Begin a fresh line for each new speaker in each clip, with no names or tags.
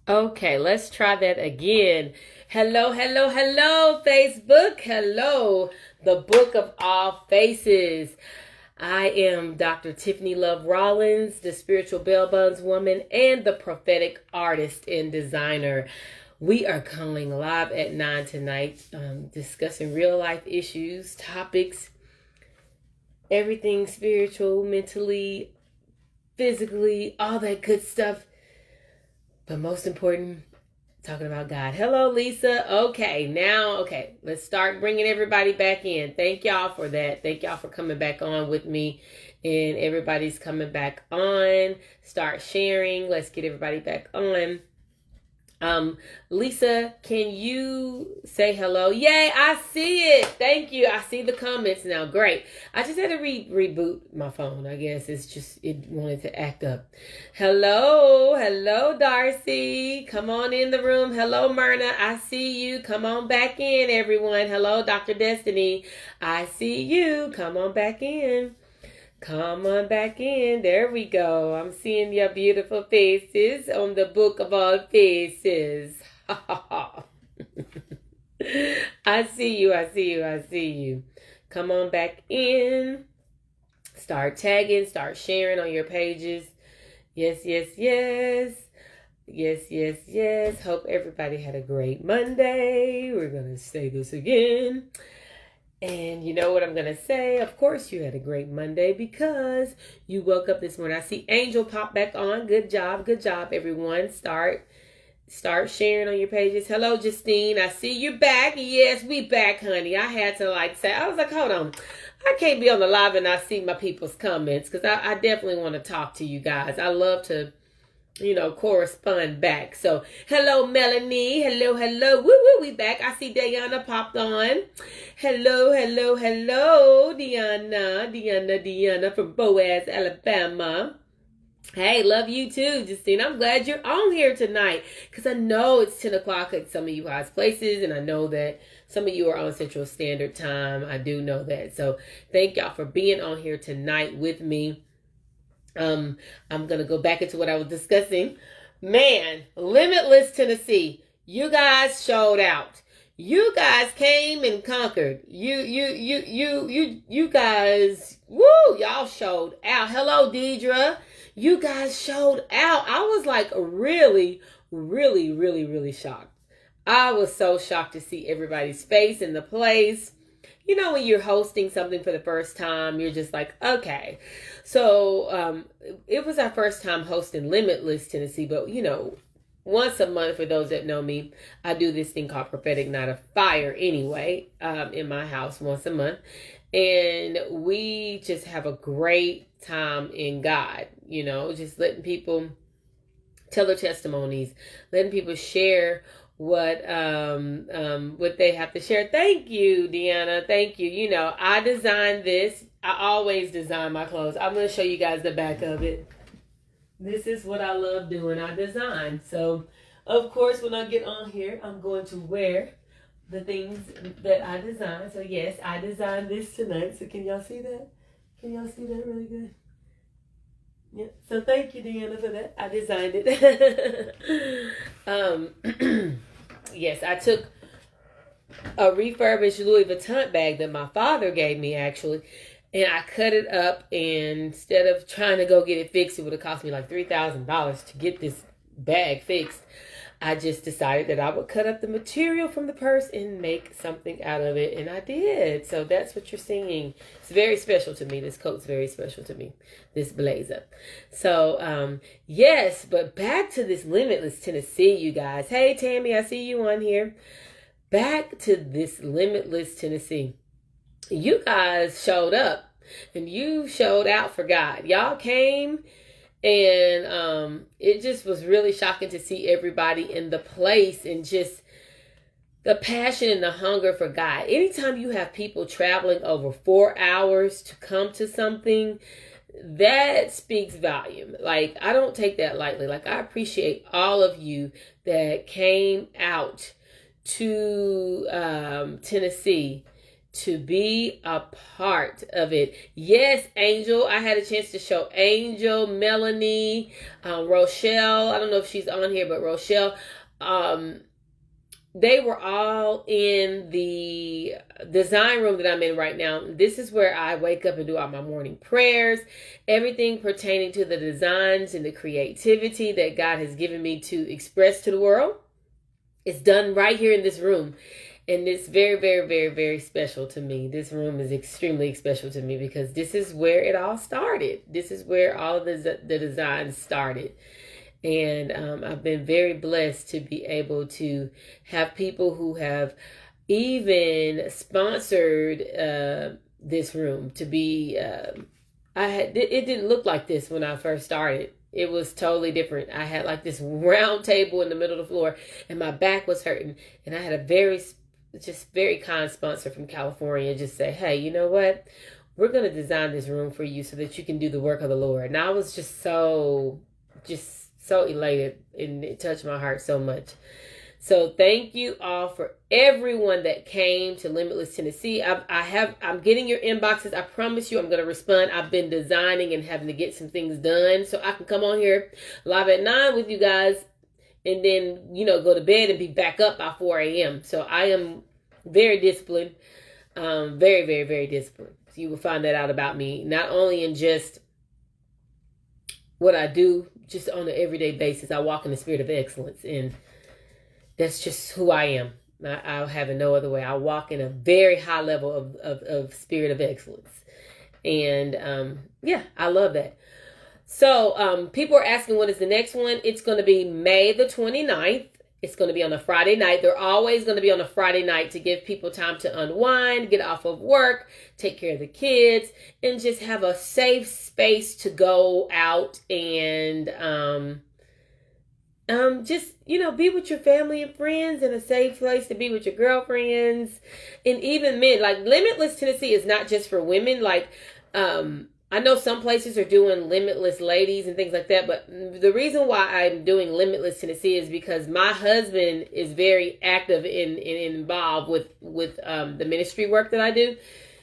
Okay, let's try that again. Hello, hello, hello, Facebook. Hello, the book of all faces. I am Dr. Tiffany Love Rollins, the spiritual bell buns woman and the prophetic artist and designer. We are coming live at 9 tonight, discussing real life issues, topics, everything spiritual, mentally, physically, all that good stuff. But most important, talking about God. Hello, Lisa. Okay, let's start bringing everybody back in. Thank y'all for that. Thank y'all for coming back on with me. And everybody's coming back on. Start sharing. Let's get everybody back on. Lisa, can you say hello? Yay, I see it. Thank you. I see the comments now. Great. I just had to reboot my phone. I guess it wanted to act up. Hello, Darcy. Come on in the room. Hello, Myrna. I see you. Come on back in, everyone. Hello, Dr. Destiny. I see you. Come on back in. Come on back in. There we go. I'm seeing your beautiful faces on the book of all faces. I see you. Come on back in. Start tagging, start sharing on your pages. Yes. Hope everybody had a great Monday. We're going to say this again. And you know what I'm going to say? Of course you had a great Monday because you woke up this morning. I see Angel pop back on. Good job, everyone. Start sharing on your pages. Hello, Justine. I see you back. Yes, we back, honey. I had to I was like, hold on. I can't be on the live and I see my people's comments because I definitely want to talk to you guys. I love to correspond back. So, hello, Melanie. Hello. Woo, we back. I see Diana popped on. Hello, Diana from Boaz, Alabama. Hey, love you too, Justine. I'm glad you're on here tonight because I know it's 10 o'clock at some of you guys' places, and I know that some of you are on Central Standard Time. I do know that. So, thank y'all for being on here tonight with me. I'm going to go back into what I was discussing. Man, Limitless Tennessee. You guys showed out. You guys came and conquered. You guys, woo, y'all showed out. Hello, Deidre. You guys showed out. I was like really shocked. I was so shocked to see everybody's face in the place. You know, when you're hosting something for the first time, you're just like, okay. So it was our first time hosting Limitless Tennessee, but once a month, for those that know me, I do this thing called Prophetic Night of Fire anyway, in my house once a month. And we just have a great time in God, just letting people tell their testimonies, letting people share what they have to share. Thank you, Deanna. Thank you. I designed this. I always design my clothes. I'm going to show you guys the back of it. This is what I love doing. I design. So, of course, when I get on here, I'm going to wear the things that I designed. So, yes, I designed this tonight. So, can y'all see that? Can y'all see that really good? Yeah. So thank you, Deanna, for that. I designed it. Yes, I took a refurbished Louis Vuitton bag that my father gave me, actually, and I cut it up. And instead of trying to go get it fixed, it would have cost me like $3,000 to get this bag fixed. I just decided that I would cut up the material from the purse and make something out of it. And I did. So that's what you're seeing. It's very special to me. This coat's very special to me. This blazer. So, yes, but back to this Limitless Tennessee, you guys. Hey, Tammy, I see you on here. Back to this Limitless Tennessee. You guys showed up and you showed out for God. Y'all came. And it just was really shocking to see everybody in the place and just the passion and the hunger for God. Anytime you have people traveling over 4 hours to come to something, that speaks volume. Like, I don't take that lightly. Like, I appreciate all of you that came out to Tennessee to be a part of it. Yes, Angel. I had a chance to show Angel, Melanie, Rochelle. I don't know if she's on here, but Rochelle. They were all in the design room that I'm in right now. This is where I wake up and do all my morning prayers, everything pertaining to the designs and the creativity that God has given me to express to the world. It's done right here in this room. And it's very, very, very, very special to me. This room is extremely special to me because this is where it all started. This is where all of the designs started. And I've been very blessed to be able to have people who have even sponsored this room to be, it didn't look like this when I first started. It was totally different. I had like this round table in the middle of the floor and my back was hurting. And I had a very kind sponsor from California just say, hey, you know what? We're going to design this room for you so that you can do the work of the Lord. And I was just so elated, and it touched my heart so much. So thank you all for everyone that came to Limitless Tennessee. I'm getting your inboxes. I promise you I'm going to respond. I've been designing and having to get some things done so I can come on here live at 9 with you guys and then, go to bed and be back up by 4 a.m. So I am very disciplined, very, very, very disciplined. So you will find that out about me, not only in just what I do, just on an everyday basis. I walk in the spirit of excellence, and that's just who I am. I have it no other way. I walk in a very high level of spirit of excellence. And I love that. So people are asking, what is the next one? It's going to be May the 29th. It's going to be on a Friday night. They're always going to be on a Friday night to give people time to unwind, get off of work, take care of the kids, and just have a safe space to go out and be with your family and friends, and a safe place to be with your girlfriends and even men. Like, Limitless Tennessee is not just for women. Like, I know some places are doing Limitless Ladies and things like that, but the reason why I'm doing Limitless Tennessee is because my husband is very active and involved with the ministry work that I do.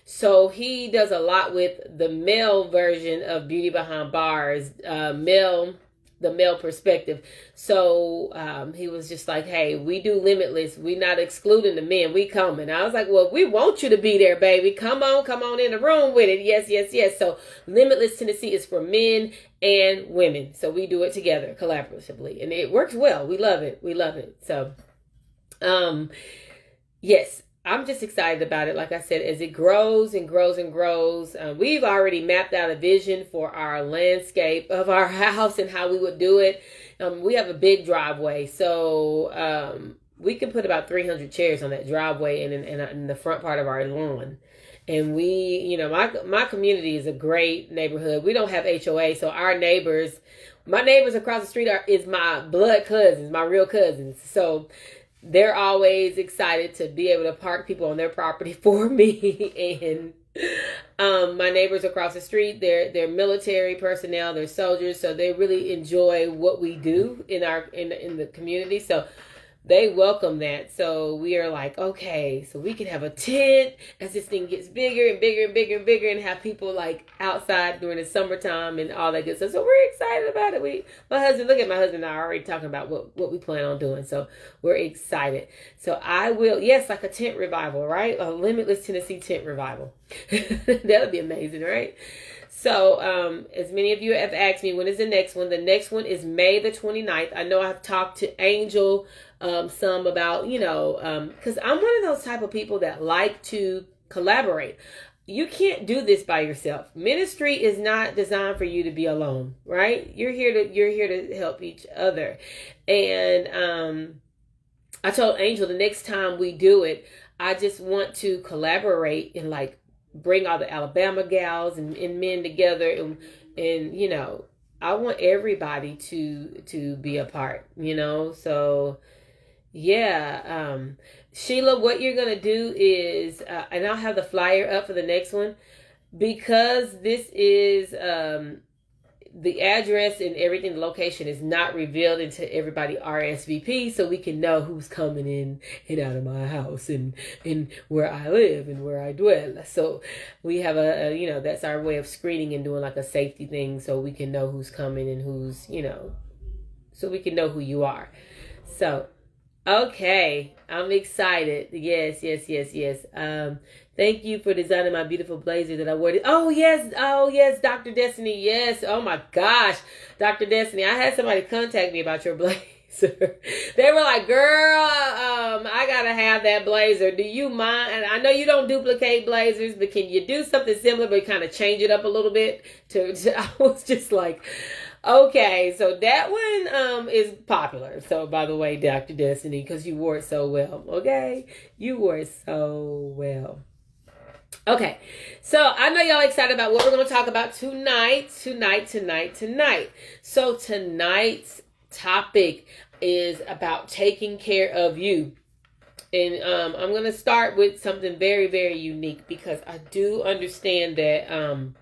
So he does a lot with the male version of Beauty Behind Bars, the male perspective. So he was just like, hey, we do Limitless. We not excluding the men. We coming. I was like, well, we want you to be there, baby. Come on in the room with it. Yes, yes, yes. So Limitless Tennessee is for men and women. So we do it together collaboratively, and it works well. We love it. We love it. So, yes. I'm just excited about it. Like I said, as it grows and grows and grows, we've already mapped out a vision for our landscape of our house and how we would do it. We have a big driveway, so we can put about 300 chairs on that driveway and in the front part of our lawn. And we, my community is a great neighborhood. We don't have HOA, so my neighbors across the street is my blood cousins, my real cousins. So they're always excited to be able to park people on their property for me. And my neighbors across the street, they're military personnel, they're soldiers, so they really enjoy what we do in the community. So they welcome that. So we are like, okay, so we can have a tent as this thing gets bigger and bigger and bigger and bigger, and have people like outside during the summertime and all that good stuff. So we're excited about it. My husband and I are already talking about what we plan on doing. So we're excited. So like a tent revival, right? A Limitless Tennessee tent revival. That would be amazing, right? So, as many of you have asked me, when is the next one? The next one is May the 29th. I know I've talked to Angel some about, because I'm one of those type of people that like to collaborate. You can't do this by yourself. Ministry is not designed for you to be alone, right? You're here to help each other. And I told Angel the next time we do it, I just want to collaborate and like bring all the Alabama gals and men together, and I want everybody to be a part, so yeah. Sheila, what you're gonna do is and I'll have the flyer up for the next one, because this is the address and everything, the location is not revealed until everybody RSVP, so we can know who's coming in and out of my house and where I live and where I dwell. So we have that's our way of screening and doing like a safety thing, so we can know who's coming and who's, so we can know who you are. So, okay, I'm excited. Yes. Thank you for designing my beautiful blazer that I wore. Oh yes, Dr. Destiny. Yes. Oh my gosh, Dr. Destiny. I had somebody contact me about your blazer. They were like, "Girl, I gotta have that blazer. Do you mind?" And I know you don't duplicate blazers, but can you do something similar, but kind of change it up a little bit? I was just like, okay, so that one is popular. So by the way, Dr. Destiny, because you wore it so well. Okay, you wore it so well. Okay, so I know y'all excited about what we're going to talk about tonight. So tonight's topic is about taking care of you. And I'm going to start with something very, very unique, because I do understand that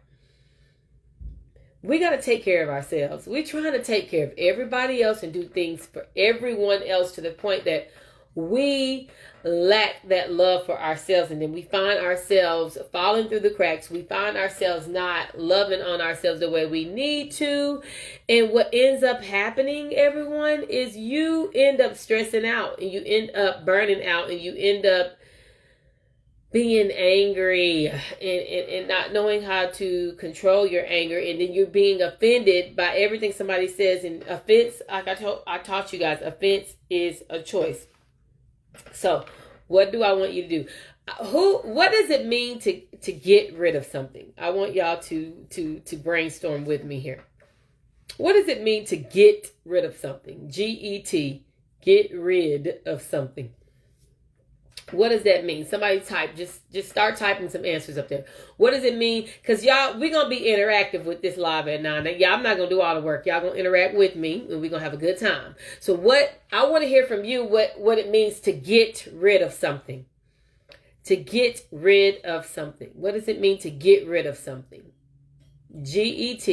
we got to take care of ourselves. We're trying to take care of everybody else and do things for everyone else to the point that we lack that love for ourselves, and then we find ourselves falling through the cracks. We find ourselves not loving on ourselves the way we need to, and what ends up happening, everyone, is you end up stressing out, and you end up burning out, and you end up being angry and not knowing how to control your anger, and then you're being offended by everything somebody says. And offense, like I taught you guys, offense is a choice. So what do I want you to do? What does it mean to get rid of something? I want y'all to brainstorm with me here. What does it mean to get rid of something? GET, get rid of something. What does that mean? Somebody type, just start typing some answers up there. What does it mean? Because y'all, we're going to be interactive with this live at 9. Yeah, I'm not going to do all the work. Y'all going to interact with me, and we're going to have a good time. So I want to hear from you what it means to get rid of something. To get rid of something. What does it mean to get rid of something? GET,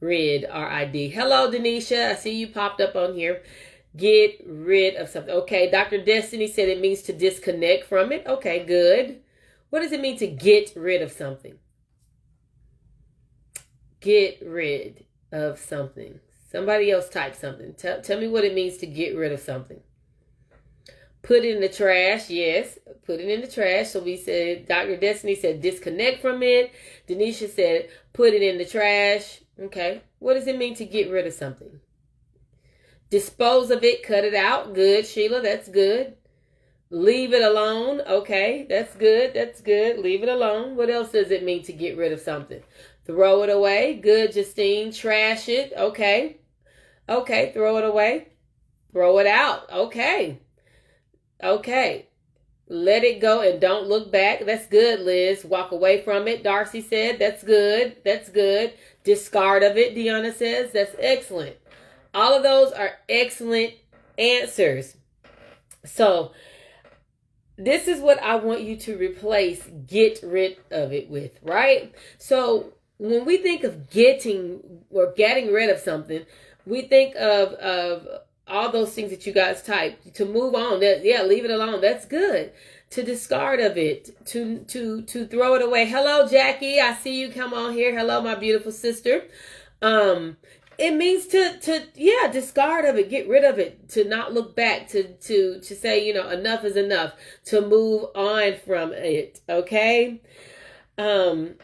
rid, RID. Hello, Denisha. I see you popped up on here. Get rid of something. Okay, Dr. Destiny said it means to disconnect from it. Okay, good. What does it mean to get rid of something? Get rid of something. Somebody else type something. Tell me what it means to get rid of something. Put it in the trash. Yes, put it in the trash. So we said, Dr. Destiny said disconnect from it. Denisha said put it in the trash. Okay, what does it mean to get rid of something? Dispose of it, cut it out. Good, Sheila, that's good. Leave it alone. Okay, that's good. Leave it alone. What else does it mean to get rid of something? Throw it away. Good, Justine. Trash it. Okay, throw it away. Throw it out. Okay. Let it go and don't look back. That's good, Liz. Walk away from it. Darcy said, that's good. Discard of it, Deanna says. That's excellent. All of those are excellent answers. So this is what I want you to replace get rid of it with, right? So when we think of getting rid of something, we think of all those things that you guys typed. To move on, leave it alone. That's good. To discard of it, to throw it away. Hello, Jackie. I see you come on here. Hello, my beautiful sister. It means to discard of it, get rid of it, to not look back, to say, enough is enough, to move on from it, okay? But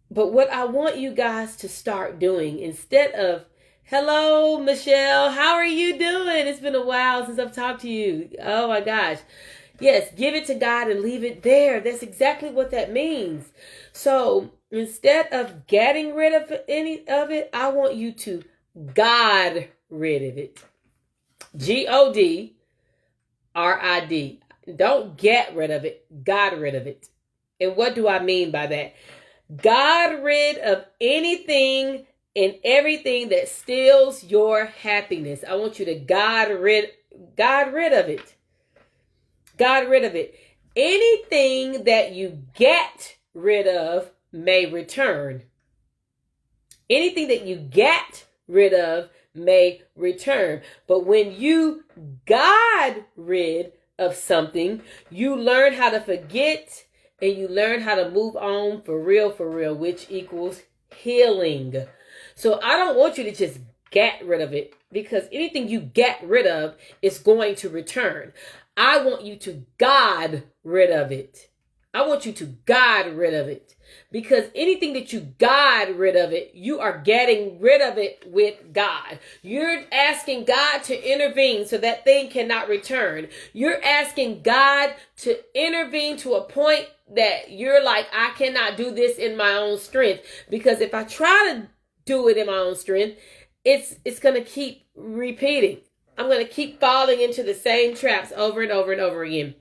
what I want you guys to start doing, instead of, hello, Michelle, how are you doing? It's been a while since I've talked to you. Oh my gosh. Yes, give it to God and leave it there. That's exactly what that means. So instead of getting rid of any of it, I want you to God rid of it. GODRID. Don't get rid of it. God rid of it. And what do I mean by that? God rid of anything and everything that steals your happiness. I want you to God rid of it. God rid of it. Anything that you get rid of may return. Anything that you get rid of may return. But when you got rid of something, you learn how to forget and you learn how to move on for real, which equals healing. So I don't want you to just get rid of it, because anything you get rid of is going to return. I want you to God rid of it. I want you to God rid of it. Because anything that you God rid of it, you are getting rid of it with God. You're asking God to intervene so that thing cannot return. You're asking God to intervene to a point that you're like, I cannot do this in my own strength. Because if I try to do it in my own strength, it's going to keep repeating. I'm going to keep falling into the same traps over and over and over again.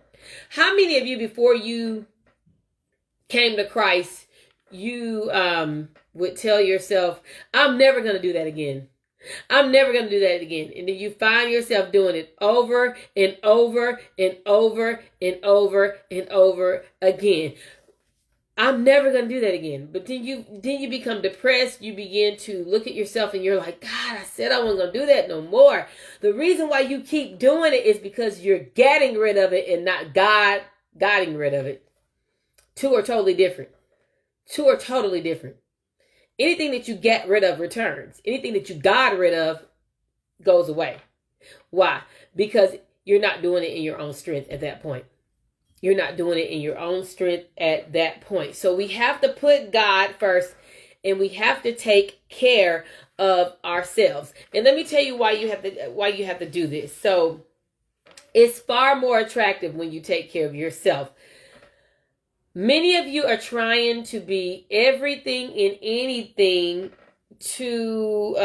How many of you, before you came to Christ, you would tell yourself, I'm never going to do that again. I'm never going to do that again. And then you find yourself doing it over and over and over and over and over again. I'm never going to do that again. But then you become depressed. You begin to look at yourself and you're like, God, I said I wasn't going to do that no more. The reason why you keep doing it is because you're getting rid of it and not getting rid of it. Two are totally different. Anything that you get rid of returns. Anything that you got rid of goes away. Why? Because you're not doing it in your own strength at that point. You're not doing it in your own strength at that point. So we have to put God first, and we have to take care of ourselves. And let me tell you why you have to do this. So it's far more attractive when you take care of yourself. Many of you are trying to be everything and anything to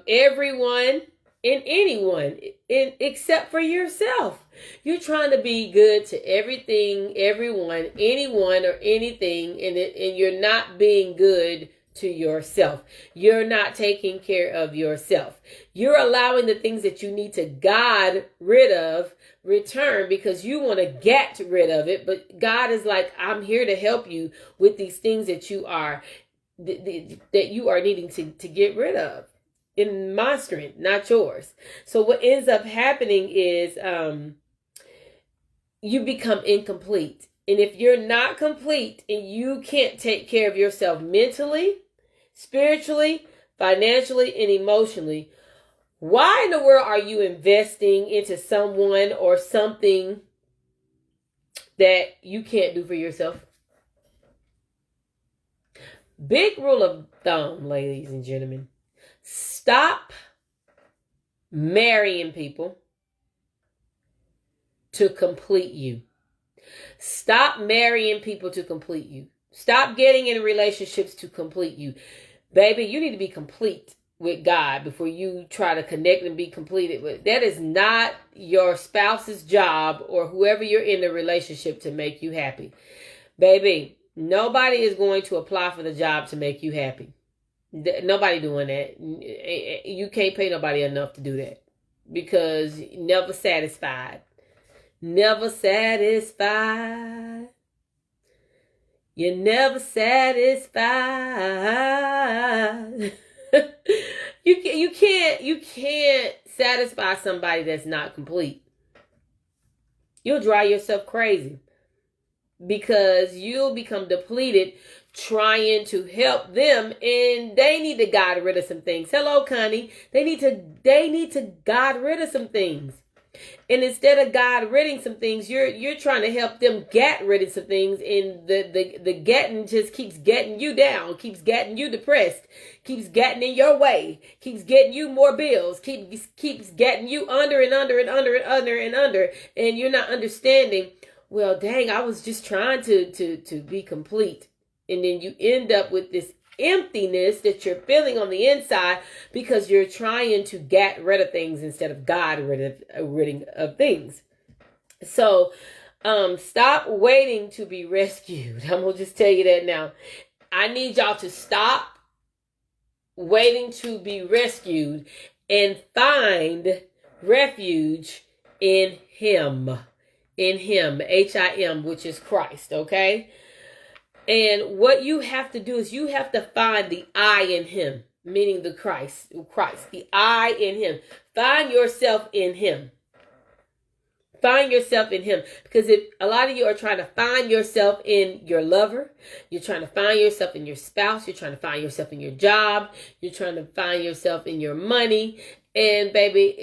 everyone and anyone, except for yourself. You're trying to be good to everything, everyone, anyone, or anything, and you're not being good to yourself. You're not taking care of yourself. You're allowing the things that you need to God rid of return because you want to get rid of it. But God is like, I'm here to help you with these things that you are that you are needing to get rid of in my strength, not yours. So what ends up happening is you become incomplete. And if you're not complete and you can't take care of yourself mentally, spiritually, financially, and emotionally, why in the world are you investing into someone or something that you can't do for yourself? Big rule of thumb, ladies and gentlemen. Stop marrying people to complete you. Stop marrying people to complete you. Stop getting in relationships to complete you. Baby, you need to be complete with God before you try to connect and be completed with. That is not your spouse's job or whoever you're in the relationship to make you happy. Baby, nobody is going to apply for the job to make you happy. Nobody doing that. You can't pay nobody enough to do that because never satisfied. Never satisfied. You're never satisfied. You can't satisfy somebody that's not complete. You'll drive yourself crazy because you'll become depleted trying to help them, and they need to God rid of some things. Hello, Connie. They need to God rid of some things. And instead of God ridding some things, you're trying to help them get rid of some things, and the getting just keeps getting you down, keeps getting you depressed, keeps getting in your way, keeps getting you more bills, keeps getting you under and under and under and under and under, and you're not understanding, well, dang, I was just trying to be complete. And then you end up with this emptiness that you're feeling on the inside because you're trying to get rid of things instead of God ridding of things. So stop waiting to be rescued. I'm going to just tell you that now. I need y'all to stop waiting to be rescued and find refuge in Him. In Him, H-I-M, which is Christ, okay? And what you have to do is you have to find the I in Him. meaning the Christ, the I in him. Find yourself in him. Find yourself in him. Because if a lot of you are trying to find yourself in your lover, you're trying to find yourself in your spouse, you're trying to find yourself in your job, you're trying to find yourself in your money, and baby,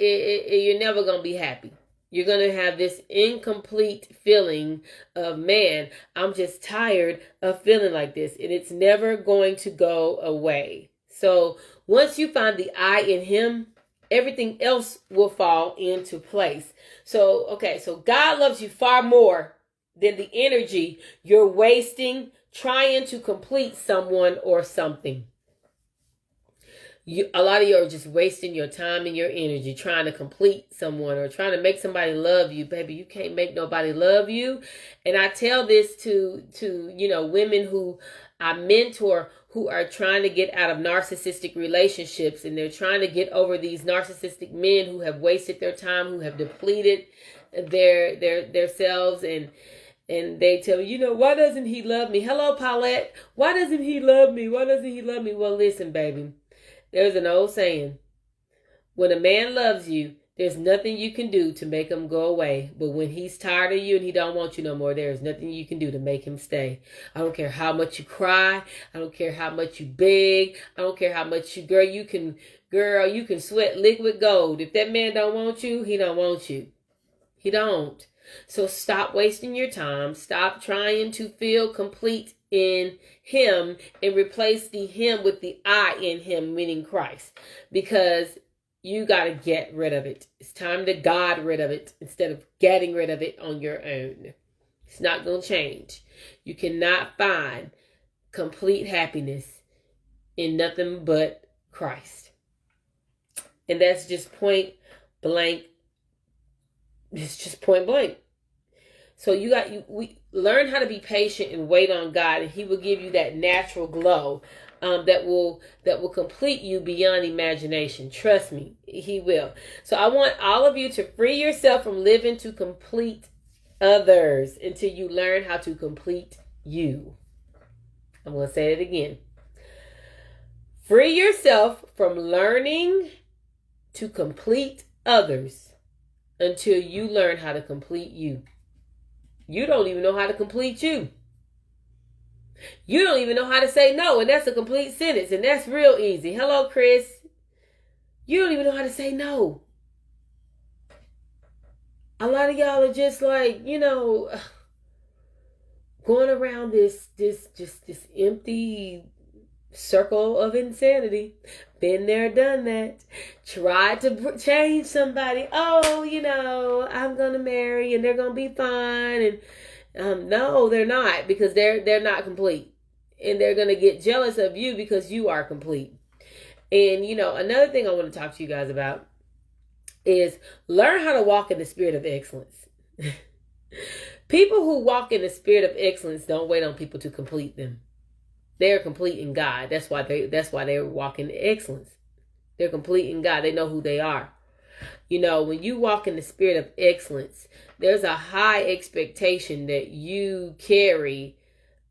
you're never going to be happy. You're going to have this incomplete feeling of, man, I'm just tired of feeling like this, and it's never going to go away. So once you find the I in him, everything else will fall into place. So God loves you far more than the energy you're wasting trying to complete someone or something. A lot of you are just wasting your time and your energy trying to complete someone or trying to make somebody love you. Baby, you can't make nobody love you. And I tell this to women who I mentor, who are trying to get out of narcissistic relationships, and they're trying to get over these narcissistic men who have wasted their time, who have depleted their selves, and they tell me, why doesn't he love me? Hello, Paulette. Why doesn't he love me? Why doesn't he love me? Well, listen, baby. There's an old saying. When a man loves you, there's nothing you can do to make him go away. But when he's tired of you and he don't want you no more, there's nothing you can do to make him stay. I don't care how much you cry. I don't care how much you beg. I don't care how much you can sweat liquid gold. If that man don't want you, he don't want you. He don't. So stop wasting your time. Stop trying to feel complete in him and replace the him with the I in him, meaning Christ. Because you got to get rid of it. It's time to God rid of it instead of getting rid of it on your own. It's not going to change. You cannot find complete happiness in nothing but Christ. And that's just point blank. It's just point blank. So we learn how to be patient and wait on God, and he will give you that natural glow that will complete you beyond imagination. Trust me, he will. So I want all of you to free yourself from living to complete others until you learn how to complete you. I'm going to say it again. Free yourself from learning to complete others until you learn how to complete you. You don't even know how to complete you. You don't even know how to say no, and that's a complete sentence, and that's real easy. Hello, Chris. You don't even know how to say no. A lot of y'all are just like, going around this empty circle of insanity. Been there, done that. Tried to change somebody. Oh, I'm gonna marry and they're gonna be fine. And no, they're not, because they're not complete, and they're gonna get jealous of you because you are complete. And another thing I want to talk to you guys about is learn how to walk in the spirit of excellence. People who walk in the spirit of excellence don't wait on people to complete them. They're complete in God. That's why they're walking in excellence. They're complete in God. They know who they are. When you walk in the spirit of excellence, there's a high expectation that you carry,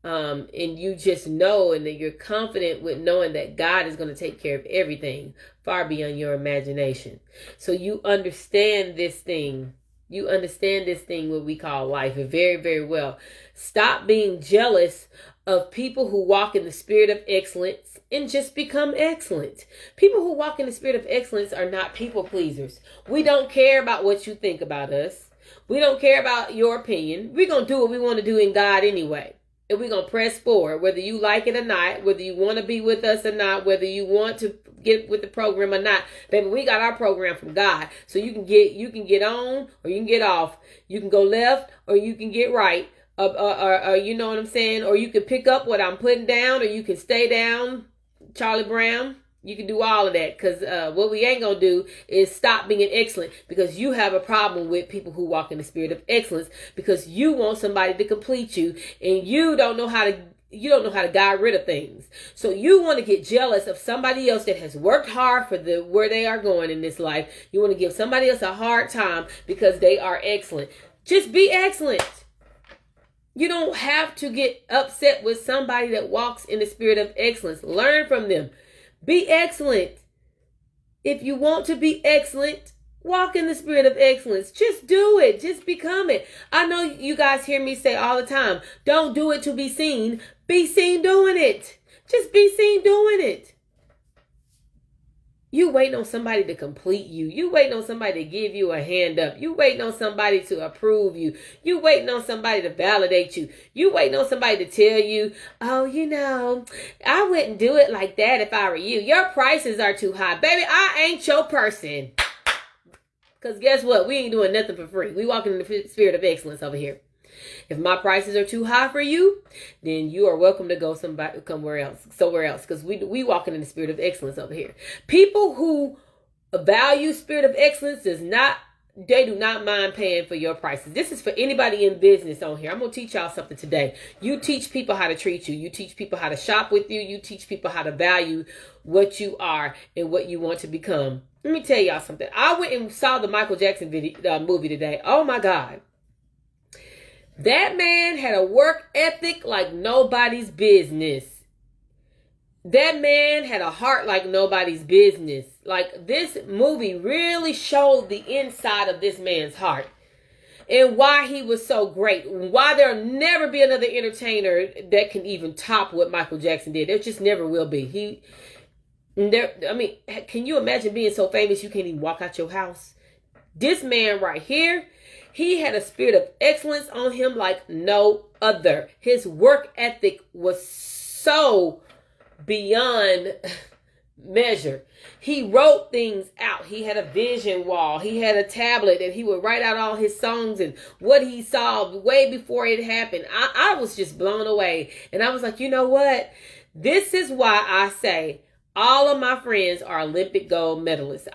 and you just know, and that you're confident with knowing that God is going to take care of everything far beyond your imagination. So you understand this thing. You understand this thing, what we call life, very, very well. Stop being jealous of people who walk in the spirit of excellence and just become excellent. People who walk in the spirit of excellence are not people pleasers. We don't care about what you think about us. We don't care about your opinion. We're going to do what we want to do in God anyway. And we're going to press forward, whether you like it or not, whether you want to be with us or not, whether you want to get with the program or not. Baby, we got our program from God. So you can get on or you can get off. You can go left or you can get right. Or you know what I'm saying? Or you can pick up what I'm putting down, or you can stay down, Charlie Brown. You can do all of that, because what we ain't going to do is stop being excellent, because you have a problem with people who walk in the spirit of excellence, because you want somebody to complete you, and you don't know how to get rid of things. So you want to get jealous of somebody else that has worked hard for where they are going in this life. You want to give somebody else a hard time because they are excellent. Just be excellent. You don't have to get upset with somebody that walks in the spirit of excellence. Learn from them. Be excellent. If you want to be excellent, walk in the spirit of excellence. Just do it. Just become it. I know you guys hear me say all the time, don't do it to be seen. Be seen doing it. Just be seen doing it. You waiting on somebody to complete you. You waiting on somebody to give you a hand up. You waiting on somebody to approve you. You waiting on somebody to validate you. You waiting on somebody to tell you, oh, I wouldn't do it like that if I were you. Your prices are too high. Baby, I ain't your person. Because guess what? We ain't doing nothing for free. We walking in the spirit of excellence over here. If my prices are too high for you, then you are welcome to go somewhere else, because we walking in the spirit of excellence over here. People who value spirit of excellence do not mind paying for your prices. This is for anybody in business on here. I'm going to teach y'all something today. You teach people how to treat you. You teach people how to shop with you. You teach people how to value what you are and what you want to become. Let me tell y'all something. I went and saw the Michael Jackson movie today. Oh my God. That man had a work ethic like nobody's business. That man had a heart like nobody's business. Like, this movie really showed the inside of this man's heart and why he was so great. Why there'll never be another entertainer that can even top what Michael Jackson did. There just never will be. Can you imagine being so famous you can't even walk out your house? This man right here, he had a spirit of excellence on him like no other. His work ethic was so beyond measure. He wrote things out. He had a vision wall. He had a tablet and he would write out all his songs and what he saw way before it happened. I was just blown away. And I was like, you know what? This is why I say all of my friends are Olympic gold medalists.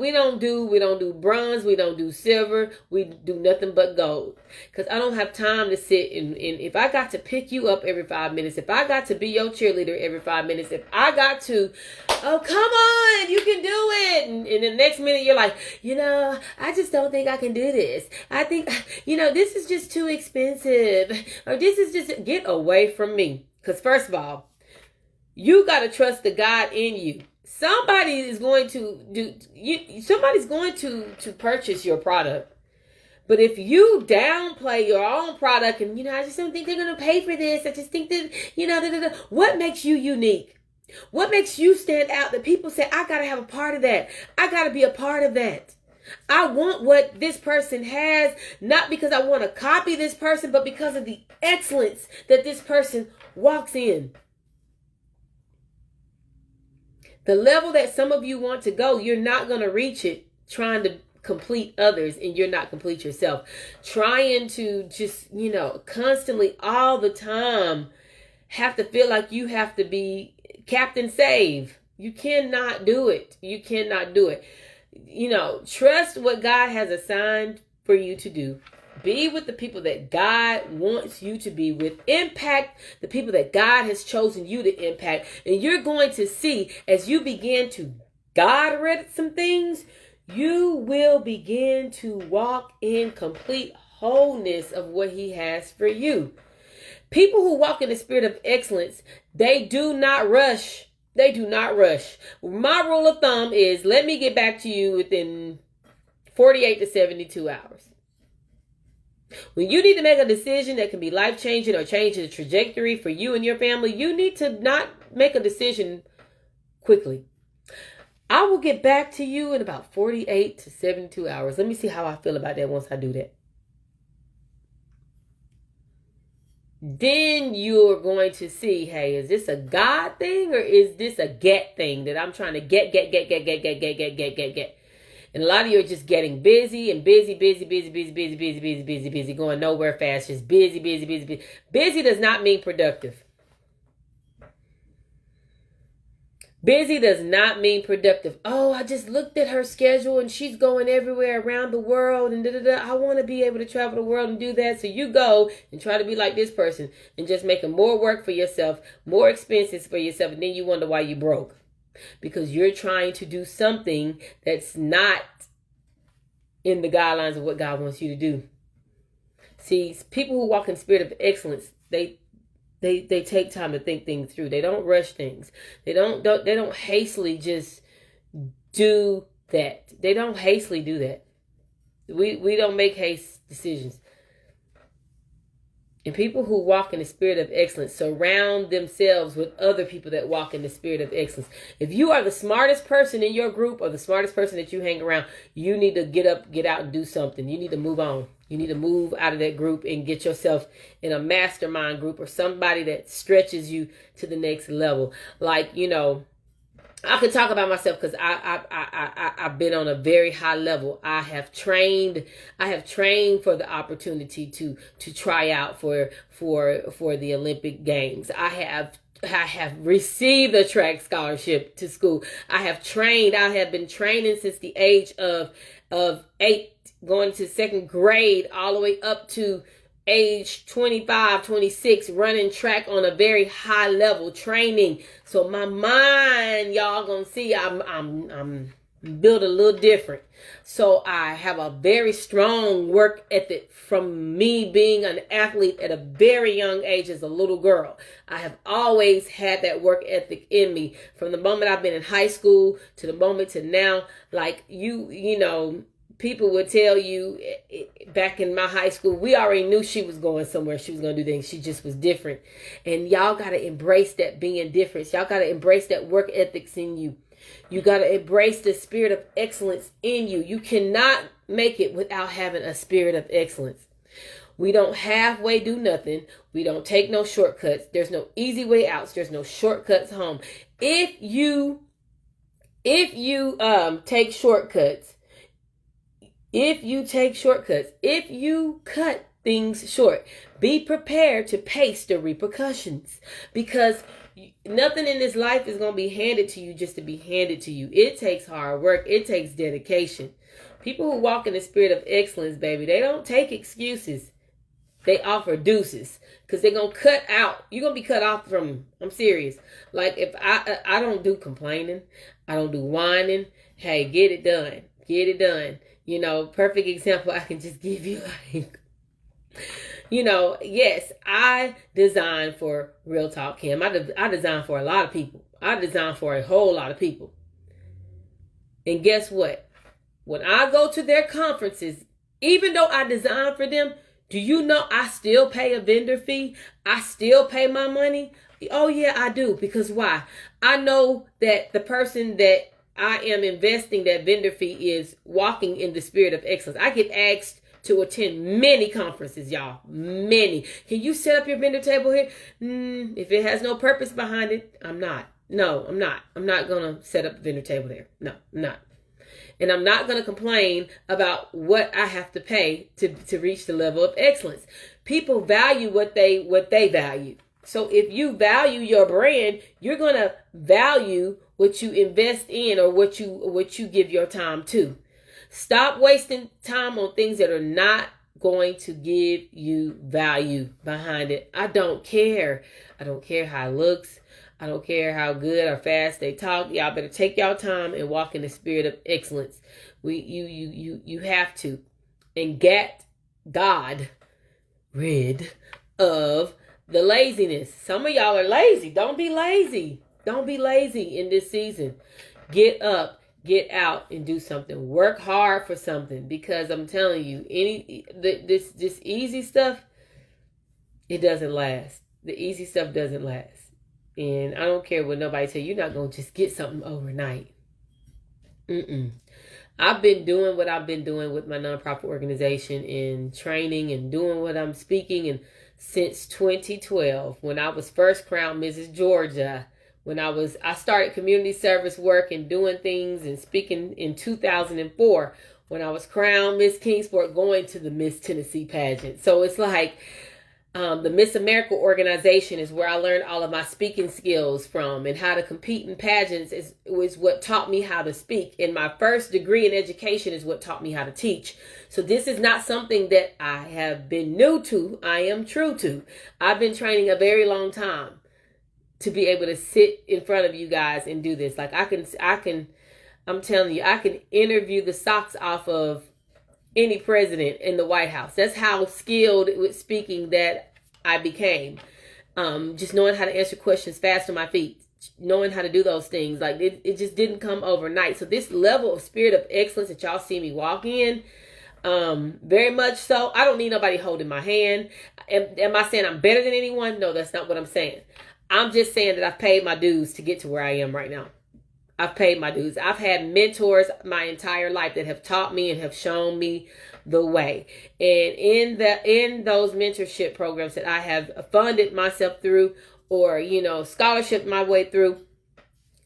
We don't do bronze. We don't do silver. We do nothing but gold. Because I don't have time to sit and if I got to pick you up every 5 minutes, if I got to be your cheerleader every 5 minutes, if I got to, oh, come on, you can do it. And the next minute you're like, I just don't think I can do this. I think, this is just too expensive. Or this is just, get away from me. Because first of all, you got to trust the God in you. Somebody's going to purchase your product. But if you downplay your own product and, I just don't think they're going to pay for this. I just think that, what makes you unique? What makes you stand out that people say, I got to have a part of that. I got to be a part of that. I want what this person has, not because I want to copy this person, but because of the excellence that this person walks in. The level that some of you want to go, you're not going to reach it trying to complete others and you're not complete yourself. Trying to just, constantly all the time have to feel like you have to be Captain Save. You cannot do it. You cannot do it. Trust what God has assigned for you to do. Be with the people that God wants you to be with. Impact the people that God has chosen you to impact. And you're going to see as you begin to God-read some things, you will begin to walk in complete wholeness of what he has for you. People who walk in the spirit of excellence, they do not rush. They do not rush. My rule of thumb is let me get back to you within 48 to 72 hours. When you need to make a decision that can be life-changing or change the trajectory for you and your family, you need to not make a decision quickly. I will get back to you in about 48 to 72 hours. Let me see how I feel about that once I do that. Then you're going to see, hey, is this a God thing or is this a get thing that I'm trying to get? And a lot of you are just getting busy, going nowhere fast. Just busy. Busy does not mean productive. Busy does not mean productive. Oh, I just looked at her schedule and she's going everywhere around the world and I want to be able to travel the world and do that. So you go and try to be like this person and just making more work for yourself, more expenses for yourself. And then you wonder why you broke. Because you're trying to do something that's not in the guidelines of what God wants you to do. See, people who walk in spirit of excellence, they They take time to think things through. They don't rush things. They don't hastily just do that. They don't hastily do that. We don't make haste decisions. And people who walk in the spirit of excellence surround themselves with other people that walk in the spirit of excellence. If you are the smartest person in your group or the smartest person that you hang around, you need to get up, get out and do something. You need to move on. You need to move out of that group and get yourself in a mastermind group or somebody that stretches you to the next level. Like, you know, I can talk about myself because I've been on a very high level. I have trained for the opportunity to try out for the Olympic Games. I have received a track scholarship to school. I have been training since the age of 8, going to second grade, all the way up to age 25, 26, running track on a very high level, training. So my mind, y'all gonna see, I'm built a little different. So I have a very strong work ethic from me being an athlete at a very young age as a little girl. I have always had that work ethic in me from the moment I've been in high school to the moment to now. Like you know, people would tell you back in my high school, we already knew she was going somewhere. She was going to do things. She just was different. And y'all got to embrace that being different. Y'all got to embrace that work ethics in you. You got to embrace the spirit of excellence in you. You cannot make it without having a spirit of excellence. We don't halfway do nothing. We don't take no shortcuts. There's no easy way outs. There's no shortcuts home. If you take shortcuts, if you cut things short, be prepared to face the repercussions, because nothing in this life is going to be handed to you just to be handed to you. It takes hard work. It takes dedication. People who walk in the spirit of excellence, baby, they don't take excuses. They offer deuces, because they're going to cut out. You're going to be cut off from, I'm serious. Like, if I don't do complaining. I don't do whining. Hey, get it done. Get it done. You know, perfect example I can just give you, like, you know, yes, I design for Real Talk Kim. I design for a lot of people. I design for a whole lot of people. And guess what? When I go to their conferences, even though I design for them, do you know I still pay a vendor fee? I still pay my money? Oh, yeah, I do. Because why? I know that the person that I am investing that vendor fee is walking in the spirit of excellence. I get asked to attend many conferences, y'all. Many. Can you set up your vendor table here? If it has no purpose behind it, I'm not. No, I'm not. I'm not going to set up a vendor table there. No, I'm not. And I'm not going to complain about what I have to pay to reach the level of excellence. People value what they value. So if you value your brand, you're going to value what you invest in or what you give your time to. Stop wasting time on things that are not going to give you value behind it. I don't care. I don't care how it looks. I don't care how good or fast they talk. Y'all better take y'all time and walk in the spirit of excellence. You have to. And get God rid of the laziness. Some of y'all are lazy. Don't be lazy. Don't be lazy in this season. Get up, get out, and do something. Work hard for something, because I'm telling you, this easy stuff, it doesn't last. The easy stuff doesn't last. And I don't care what nobody tell you. You're not going to just get something overnight. I've been doing what I've been doing with my nonprofit organization and training and doing what I'm speaking and since 2012, when I was first crowned Mrs. Georgia. When I started community service work and doing things and speaking in 2004, when I was crowned Miss Kingsport, going to the Miss Tennessee pageant. So it's like the Miss America organization is where I learned all of my speaking skills from, and how to compete in pageants was what taught me how to speak. And my first degree in education is what taught me how to teach. So this is not something that I have been new to. I am true to. I've been training a very long time to be able to sit in front of you guys and do this. Like I'm telling you, I can interview the socks off of any president in the White House. That's how skilled with speaking that I became. Just knowing how to answer questions fast on my feet, knowing how to do those things. Like it just didn't come overnight. So this level of spirit of excellence that y'all see me walk in, very much so. I don't need nobody holding my hand. Am I saying I'm better than anyone? No, that's not what I'm saying. I'm just saying that I've paid my dues to get to where I am right now. I've paid my dues. I've had mentors my entire life that have taught me and have shown me the way. And in those mentorship programs that I have funded myself through, or, scholarship my way through,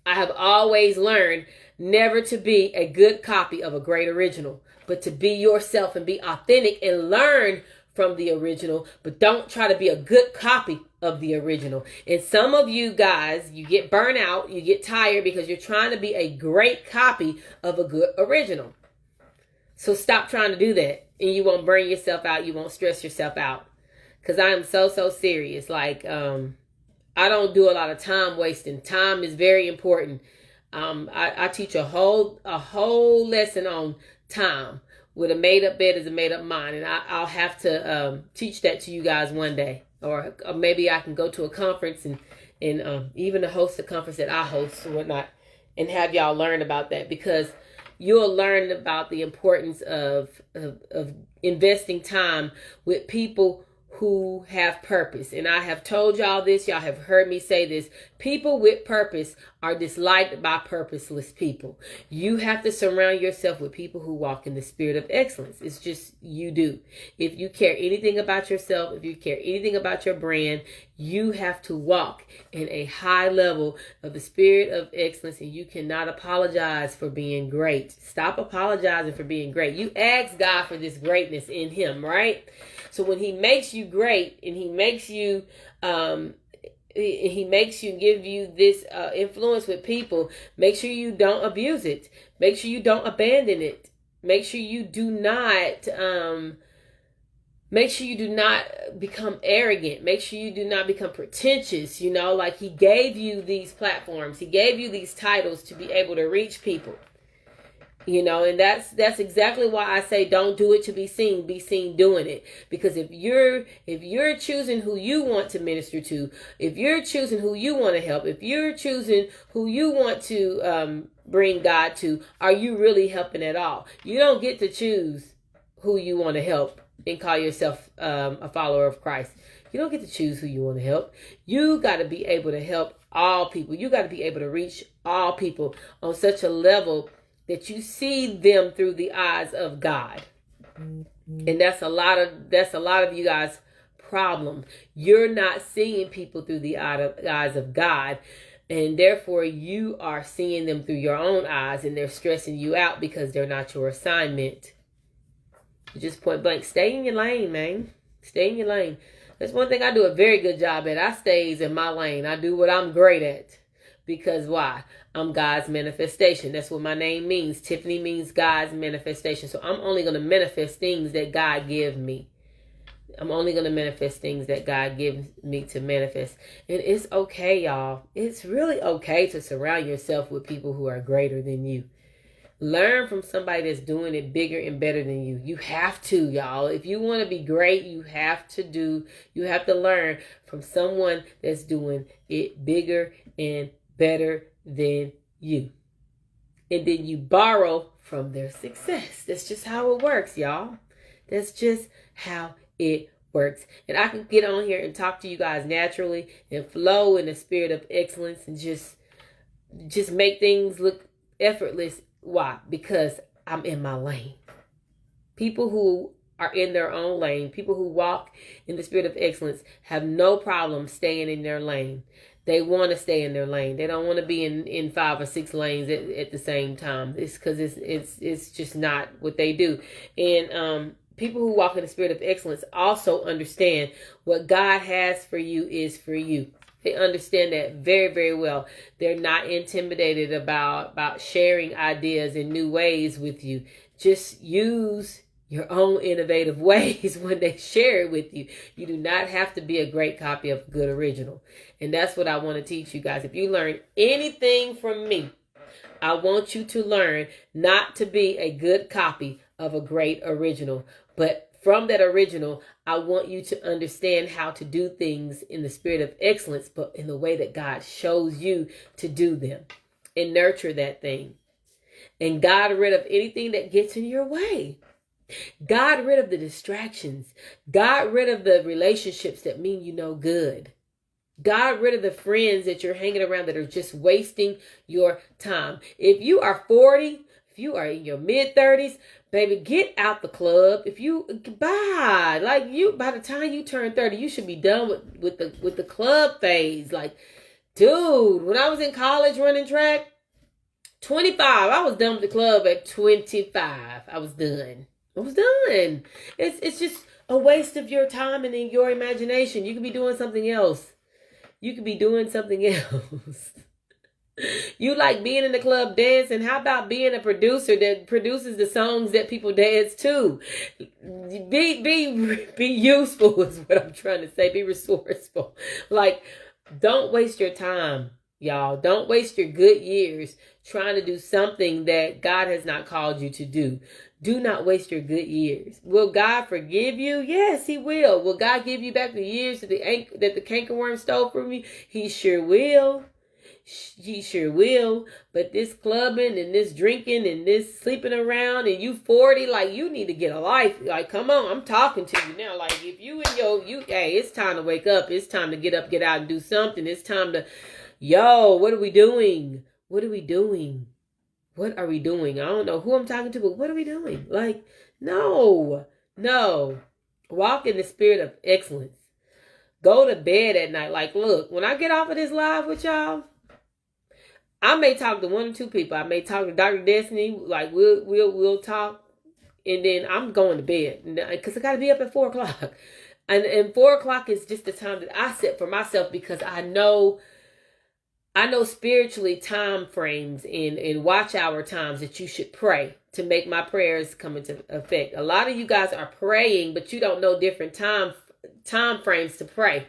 I have always learned never to be a good copy of a great original, but to be yourself and be authentic and learn from the original, but don't try to be a good copy of the original. And some of you guys, you get burnt out, you get tired because you're trying to be a great copy of a good original. So stop trying to do that, and you won't burn yourself out. You won't stress yourself out. Because I am so serious. Like, I don't do a lot of time wasting. Time is very important. I teach a whole lesson on time. With a made-up bed is a made-up mind. And I'll have to teach that to you guys one day. Or maybe I can go to a conference and even to host a conference that I host or whatnot, and have y'all learn about that, because you'll learn about the importance of investing time with people who have purpose. And I have told y'all this, y'all have heard me say this. People with purpose are disliked by purposeless people. You have to surround yourself with people who walk in the spirit of excellence. It's just, you do. If you care anything about yourself, if you care anything about your brand, you have to walk in a high level of the spirit of excellence, and you cannot apologize for being great. Stop apologizing for being great. You ask God for this greatness in Him, right? So when He makes you great, and He makes you give you this influence with people, make sure you don't abuse it. Make sure you don't abandon it. Make sure you do not become arrogant. Make sure you do not become pretentious. Like He gave you these platforms. He gave you these titles to be able to reach people. And that's exactly why I say don't do it to be seen doing it. Because if you're choosing who you want to minister to, if you're choosing who you want to help, if you're choosing who you want to bring God to, are you really helping at all? You don't get to choose who you want to help and call yourself a follower of Christ. You don't get to choose who you want to help. You got to be able to help all people. You got to be able to reach all people on such a level that you see them through the eyes of God. And that's a lot of you guys' problem. You're not seeing people through the eyes of God, and therefore you are seeing them through your own eyes, and they're stressing you out because they're not your assignment. Just point blank, stay in your lane, man. Stay in your lane. That's one thing I do a very good job at. I stays in my lane. I do what I'm great at. Because why? I'm God's manifestation. That's what my name means. Tiffany means God's manifestation. So I'm only going to manifest things that God gives me. I'm only going to manifest things that God gives me to manifest. And it's okay, y'all. It's really okay to surround yourself with people who are greater than you. Learn from somebody that's doing it bigger and better than you. You have to, y'all. If you want to be great, you have to learn from someone that's doing it bigger and better than you. And then you borrow from their success. That's just how it works, y'all. That's just how it works. And I can get on here and talk to you guys naturally and flow in the spirit of excellence and just make things look effortless. Why? Because I'm in my lane. People who are in their own lane, people who walk in the spirit of excellence, have no problem staying in their lane. They want to stay in their lane. They don't want to be in 5 or 6 lanes at the same time. It's because it's just not what they do. And people who walk in the spirit of excellence also understand what God has for you is for you. They understand that very, very well. They're not intimidated about sharing ideas in new ways with you. Just use your own innovative ways when they share it with you. You do not have to be a great copy of a good original. And that's what I want to teach you guys. If you learn anything from me, I want you to learn not to be a good copy of a great original, but from that original, I want you to understand how to do things in the spirit of excellence, but in the way that God shows you to do them, and nurture that thing. And God rid of anything that gets in your way. God rid of the distractions. God rid of the relationships that mean you no good. God rid of the friends that you're hanging around that are just wasting your time. If you are 40, if you are in your mid-30s, baby, get out the club. If you by the time you turn 30, you should be done with the club phase. Like, dude, when I was in college running track, 25, I was done with the club at 25. I was done. It's just a waste of your time and in your imagination. You could be doing something else. You like being in the club dancing. How about being a producer that produces the songs that people dance to? Be useful is what I'm trying to say. Be resourceful. Like, don't waste your time, y'all. Don't waste your good years trying to do something that God has not called you to do. Do not waste your good years. Will God forgive you? Yes, he will. Will God give you back the years that the cankerworm stole from you? He sure will. He sure will. But this clubbing and this drinking and this sleeping around and you 40, like, you need to get a life. Like, come on, I'm talking to you now. Like, if you in hey, it's time to wake up. It's time to get up, get out and do something. It's time to, what are we doing? What are we doing? What are we doing? I don't know who I'm talking to, but what are we doing? Like, no. Walk in the spirit of excellence. Go to bed at night. Like, look, when I get off of this live with y'all, I may talk to one or two people. I may talk to Dr. Destiny. Like, we'll talk, and then I'm going to bed because I got to be up at 4:00. And 4:00 is just the time that I set for myself, because I know spiritually time frames and watch hour times that you should pray to make my prayers come into effect. A lot of you guys are praying, but you don't know different time frames to pray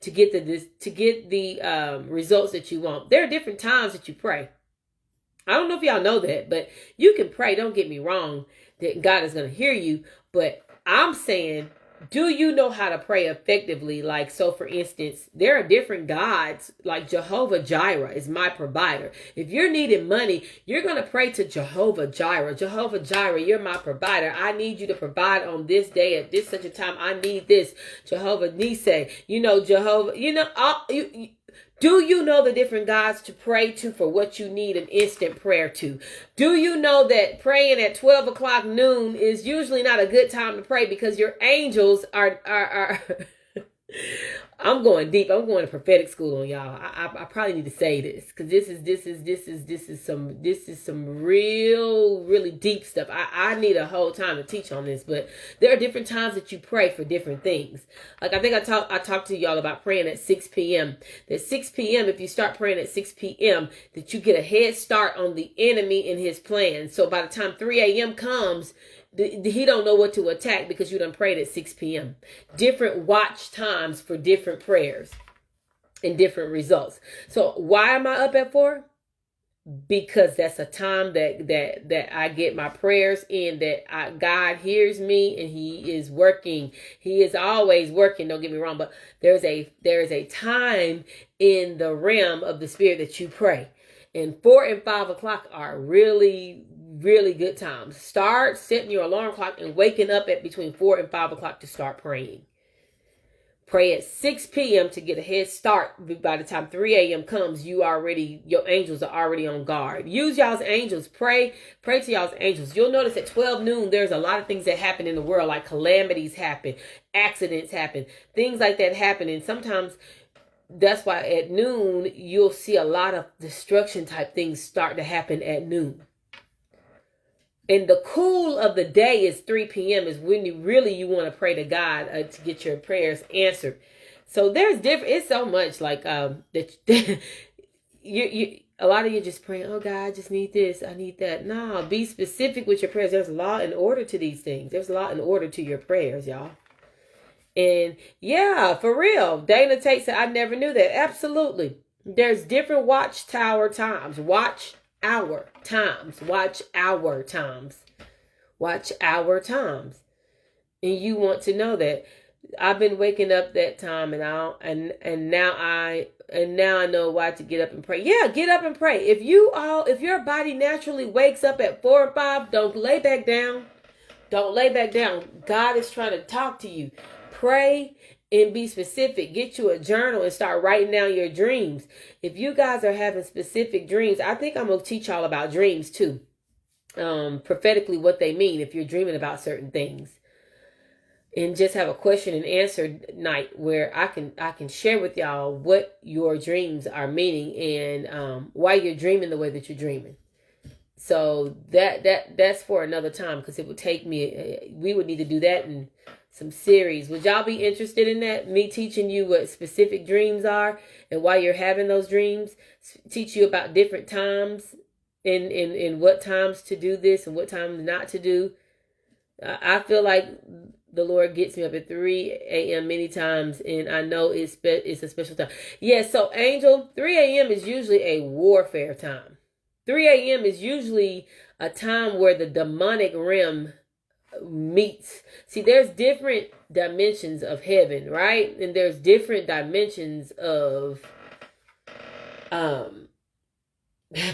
to get the results that you want. There are different times that you pray. I don't know if y'all know that, but you can pray. Don't get me wrong, that God is going to hear you. But I'm saying, do you know how to pray effectively? Like, so for instance, there are different gods, like Jehovah Jireh is my provider. If you're needing money, you're going to pray to Jehovah Jireh. Jehovah Jireh, you're my provider. I need you to provide on this day at this such a time. I need this. Jehovah Nissi, Jehovah, do you know the different gods to pray to for what you need an instant prayer to? Do you know that praying at 12 o'clock noon is usually not a good time to pray, because your angels are I'm going deep. I'm going to prophetic school on y'all. I probably need to say this, because this is some really deep stuff. I need a whole time to teach on this, but there are different times that you pray for different things. Like, I think I talked to y'all about praying at 6 p.m. That 6 p.m. if you start praying at 6 p.m. that you get a head start on the enemy and his plan. So by the time 3 a.m. comes, he don't know what to attack, because you done prayed at 6 p.m. Different watch times for different prayers and different results. So why am I up at 4? Because that's a time that I get my prayers in, that God hears me, and he is working. He is always working. Don't get me wrong, but there is a time in the realm of the spirit that you pray. And 4 and 5 o'clock are really good times. Start setting your alarm clock and waking up at between 4 and 5 o'clock to start praying. Pray at 6 p.m. to get a head start. By the time 3 a.m. comes, your angels are already on guard. Use y'all's angels. Pray to y'all's angels. You'll notice at 12 noon, there's a lot of things that happen in the world, like calamities happen, accidents happen, things like that happen. And sometimes that's why at noon, you'll see a lot of destruction type things start to happen at noon. And the cool of the day is 3 p.m. is when you want to pray to God to get your prayers answered. So there's it's so much like that you a lot of you just praying, oh God, I just need this, I need that. No, be specific with your prayers. There's law and order to these things. There's law and order to your prayers, y'all. And yeah, for real. Dana Tate said, I never knew that. Absolutely. There's different watchtower times. Watch hour times. And you want to know that I've been waking up that time, and now I know why to get up and pray. Yeah, get up and pray. If your body naturally wakes up at 4 or 5, don't lay back down. Don't lay back down. God is trying to talk to you. Pray and be specific. Get you a journal and start writing down your dreams. If you guys are having specific dreams, I think I'm going to teach y'all about dreams too. Prophetically, what they mean if you're dreaming about certain things. And just have a question and answer night where I can share with y'all what your dreams are meaning and why you're dreaming the way that you're dreaming. So that's for another time, because it would take me. We would need to do that in some series. Would y'all be interested in that? Me teaching you what specific dreams are and why you're having those dreams. Teach you about different times and what times to do this and what times not to do. I feel like the Lord gets me up at 3 a.m. many times, and I know it's a special time. Yeah, so Angel, 3 a.m. is usually a warfare time. 3 a.m. is usually a time where the demonic realm meets. See, there's different dimensions of heaven, right? And there's different dimensions of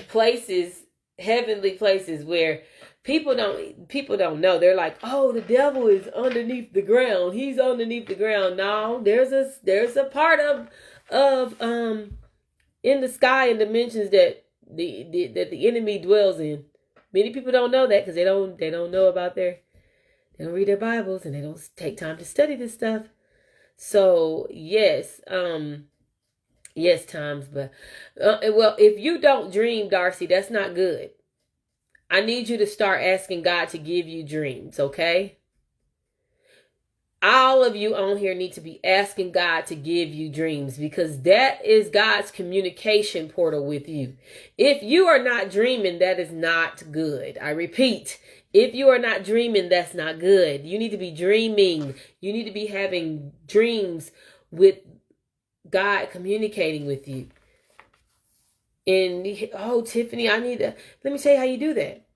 places, heavenly places where people don't know. They're like, oh, the devil is underneath the ground. He's underneath the ground. No, there's a part of in the sky and dimensions that the enemy dwells in. Many people don't know that because they don't know about they don't read their Bibles and they don't take time to study this stuff. So yes, times, but well, if you don't dream, Darcy, that's not good. I need you to start asking God to give you dreams, okay? All of you on here need to be asking God to give you dreams, because that is God's communication portal with you. If you are not dreaming, that is not good. I repeat, if you are not dreaming, that's not good. You need to be dreaming. You need to be having dreams with God communicating with you. And, oh, Tiffany, let me tell you how you do that.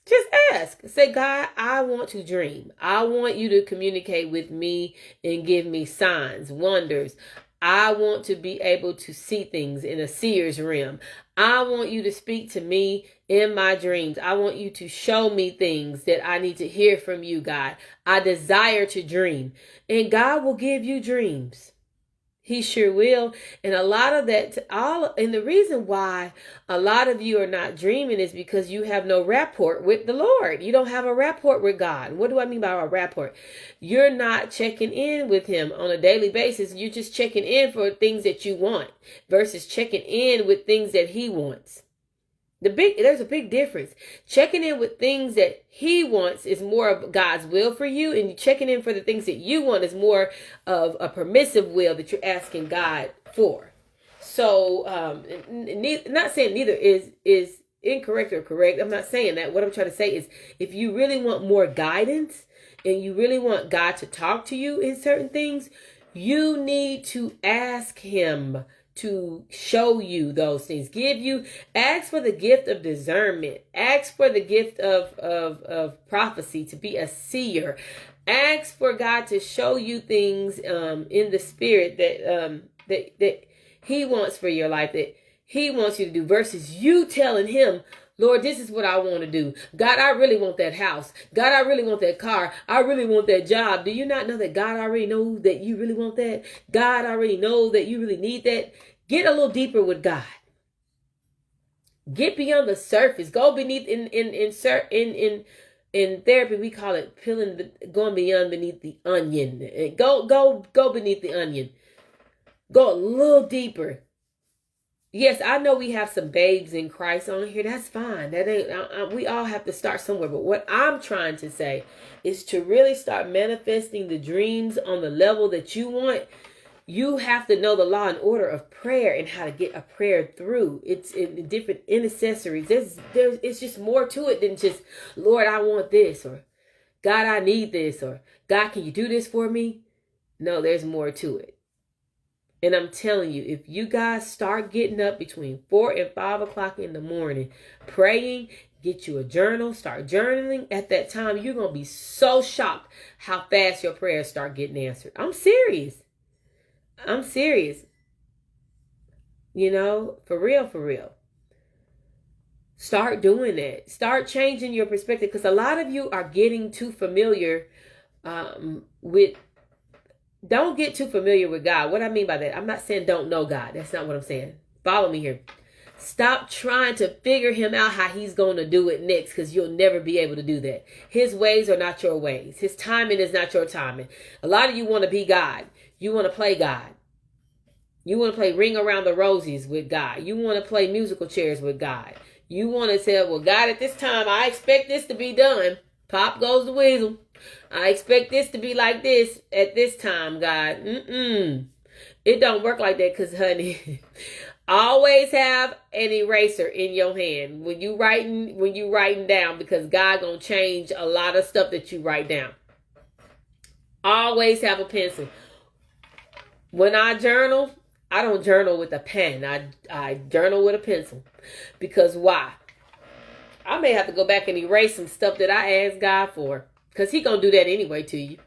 Just ask. Say, God, I want to dream. I want you to communicate with me and give me signs, wonders. I want to be able to see things in a seer's realm. I want you to speak to me in my dreams. I want you to show me things that I need to hear from you, God. I desire to dream. And God will give you dreams. He sure will. And a lot of that, and the reason why a lot of you are not dreaming is because you have no rapport with the Lord. You don't have a rapport with God. What do I mean by a rapport? You're not checking in with him on a daily basis. You're just checking in for things that you want versus checking in with things that he wants. There's a big difference. Checking in with things that he wants is more of God's will for you, and checking in for the things that you want is more of a permissive will that you're asking God for. So, not saying neither is incorrect or correct. I'm not saying that. What I'm trying to say is, if you really want more guidance and you really want God to talk to you in certain things, you need to ask him to show you those things. Ask for the gift of discernment. Ask for the gift of prophecy, to be a seer. Ask for God to show you things in the spirit that he wants for your life, that he wants you to do, versus you telling him, Lord, this is what I want to do. God, I really want that house. God, I really want that car. I really want that job. Do you not know that God already knows that you really want that? God already knows that you really need that. Get a little deeper with God. Get beyond the surface. Go beneath in therapy, we call it going beneath the onion. Go beneath the onion. Go a little deeper. Yes, I know we have some babes in Christ on here. That's fine. That ain't. We all have to start somewhere. But what I'm trying to say is to really start manifesting the dreams on the level that you want. You have to know the law and order of prayer and how to get a prayer through. It's in different intercessories. It's just more to it than just, Lord, I want this, or God, I need this, or God, can you do this for me? No, there's more to it. And I'm telling you, if you guys start getting up between 4 and 5 o'clock in the morning, praying, Get you a journal, start journaling. At that time, you're going to be so shocked how fast your prayers start getting answered. I'm serious. I'm serious. You know, for real, for real. Start doing that. Start changing your perspective, because a lot of you are getting too familiar with. Don't get too familiar with God. What I mean by that, I'm not saying don't know God. That's not what I'm saying. Follow me here. Stop trying to figure him out how he's going to do it next, because you'll never be able to do that. His ways are not your ways. His timing is not your timing. A lot of you want to be God. You want to play God. You want to play Ring Around the Rosies with God. You want to play musical chairs with God. You want to say, well, God, at this time, I expect this to be done. Pop goes the weasel. I expect this to be like this at this time, God. It don't work like that, because, honey, always have an eraser in your hand when you writing down, because God gonna change a lot of stuff that you write down. Always have a pencil. When I journal, I don't journal with a pen. I journal with a pencil. Because why? I may have to go back and erase some stuff that I asked God for, because he going to do that anyway to you.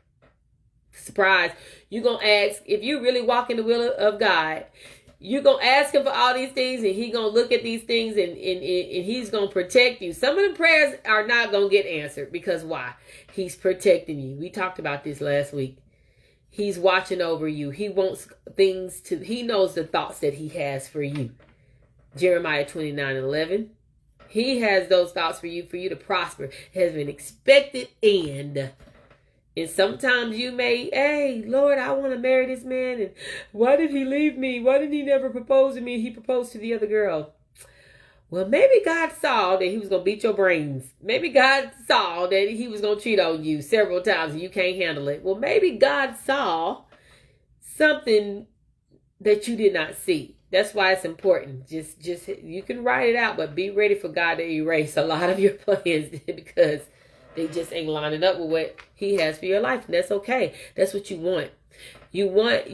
Surprise. You're going to ask, if you really walk in the will of God, you're going to ask him for all these things, and he going to look at these things, and he's going to protect you. Some of the prayers are not going to get answered, because why? He's protecting you. We talked about this last week. He's watching over you. He wants things to, he knows the thoughts that he has for you. Jeremiah 29:11. He has those thoughts for you to prosper. It has been expected end. And sometimes you may, hey, Lord, I want to marry this man. And why did he leave me? Why did he never propose to me? He proposed to the other girl. Well, maybe God saw that he was going to beat your brains. Maybe God saw that he was going to cheat on you several times and you can't handle it. Well, maybe God saw something that you did not see. That's why it's important. Just you can write it out, but be ready for God to erase a lot of your plans, because they just ain't lining up with what he has for your life. And that's okay. That's what you want. You want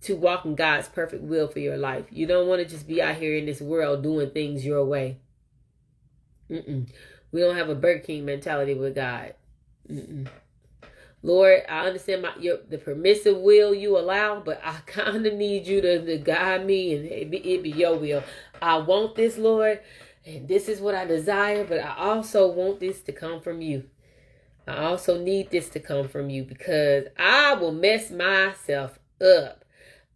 to walk in God's perfect will for your life. You don't want to just be out here in this world doing things your way. We don't have a Burger King mentality with God. Lord, I understand the permissive will you allow, but I kind of need you to guide me, and it be your will. I want this, Lord, and this is what I desire, but I also want this to come from you. I also need this to come from you, because I will mess myself up.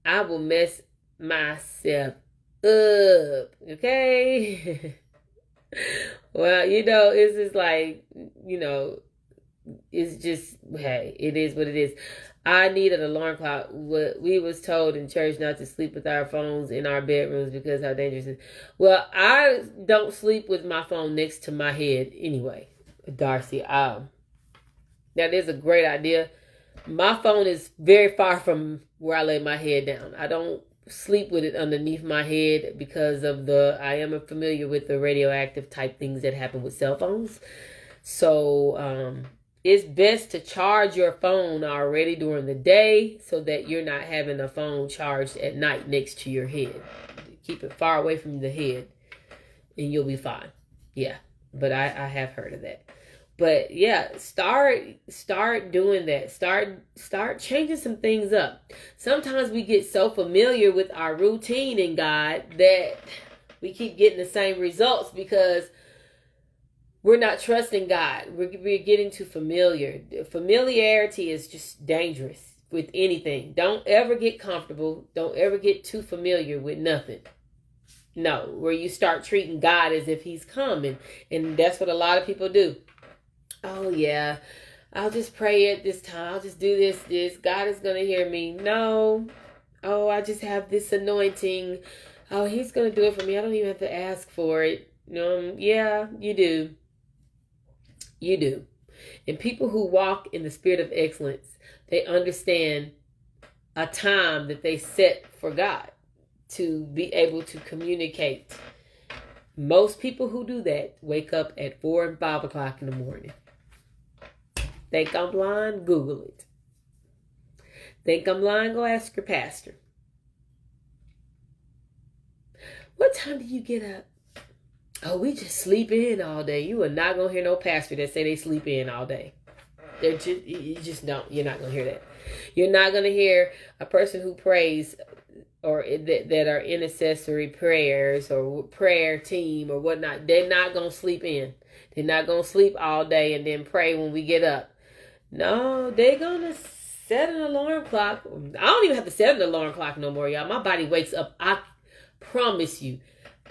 I will mess myself up. Okay? Well, it's just like, it's just, hey, it is what it is. I need an alarm clock. We was told in church not to sleep with our phones in our bedrooms because how dangerous it is. Well, I don't sleep with my phone next to my head anyway, Darcy. That is a great idea. My phone is very far from where I lay my head down. I don't sleep with it underneath my head because of I am familiar with the radioactive type things that happen with cell phones. So it's best to charge your phone already during the day so that you're not having a phone charged at night next to your head. Keep it far away from the head and you'll be fine. Yeah, but I have heard of that. But yeah, start doing that. Start changing some things up. Sometimes we get so familiar with our routine in God that we keep getting the same results because we're not trusting God. We're getting too familiar. Familiarity is just dangerous with anything. Don't ever get comfortable. Don't ever get too familiar with nothing. No, where you start treating God as if he's coming. And that's what a lot of people do. Oh, yeah, I'll just pray at this time. I'll just do this. God is going to hear me. No. Oh, I just have this anointing. Oh, he's going to do it for me. I don't even have to ask for it. Yeah, you do. You do. And people who walk in the spirit of excellence, they understand a time that they set for God to be able to communicate. Most people who do that wake up at 4 and 5 o'clock in the morning. Think I'm blind? Google it. Think I'm blind? Go ask your pastor. What time do you get up? Oh, we just sleep in all day. You are not going to hear no pastor that say they sleep in all day. They're just, you just don't. You're not going to hear that. You're not going to hear a person who prays or that are intercessory prayers or prayer team or whatnot. They're not going to sleep in. They're not going to sleep all day and then pray when we get up. No, they're going to set an alarm clock. I don't even have to set an alarm clock no more, y'all. My body wakes up. I promise you.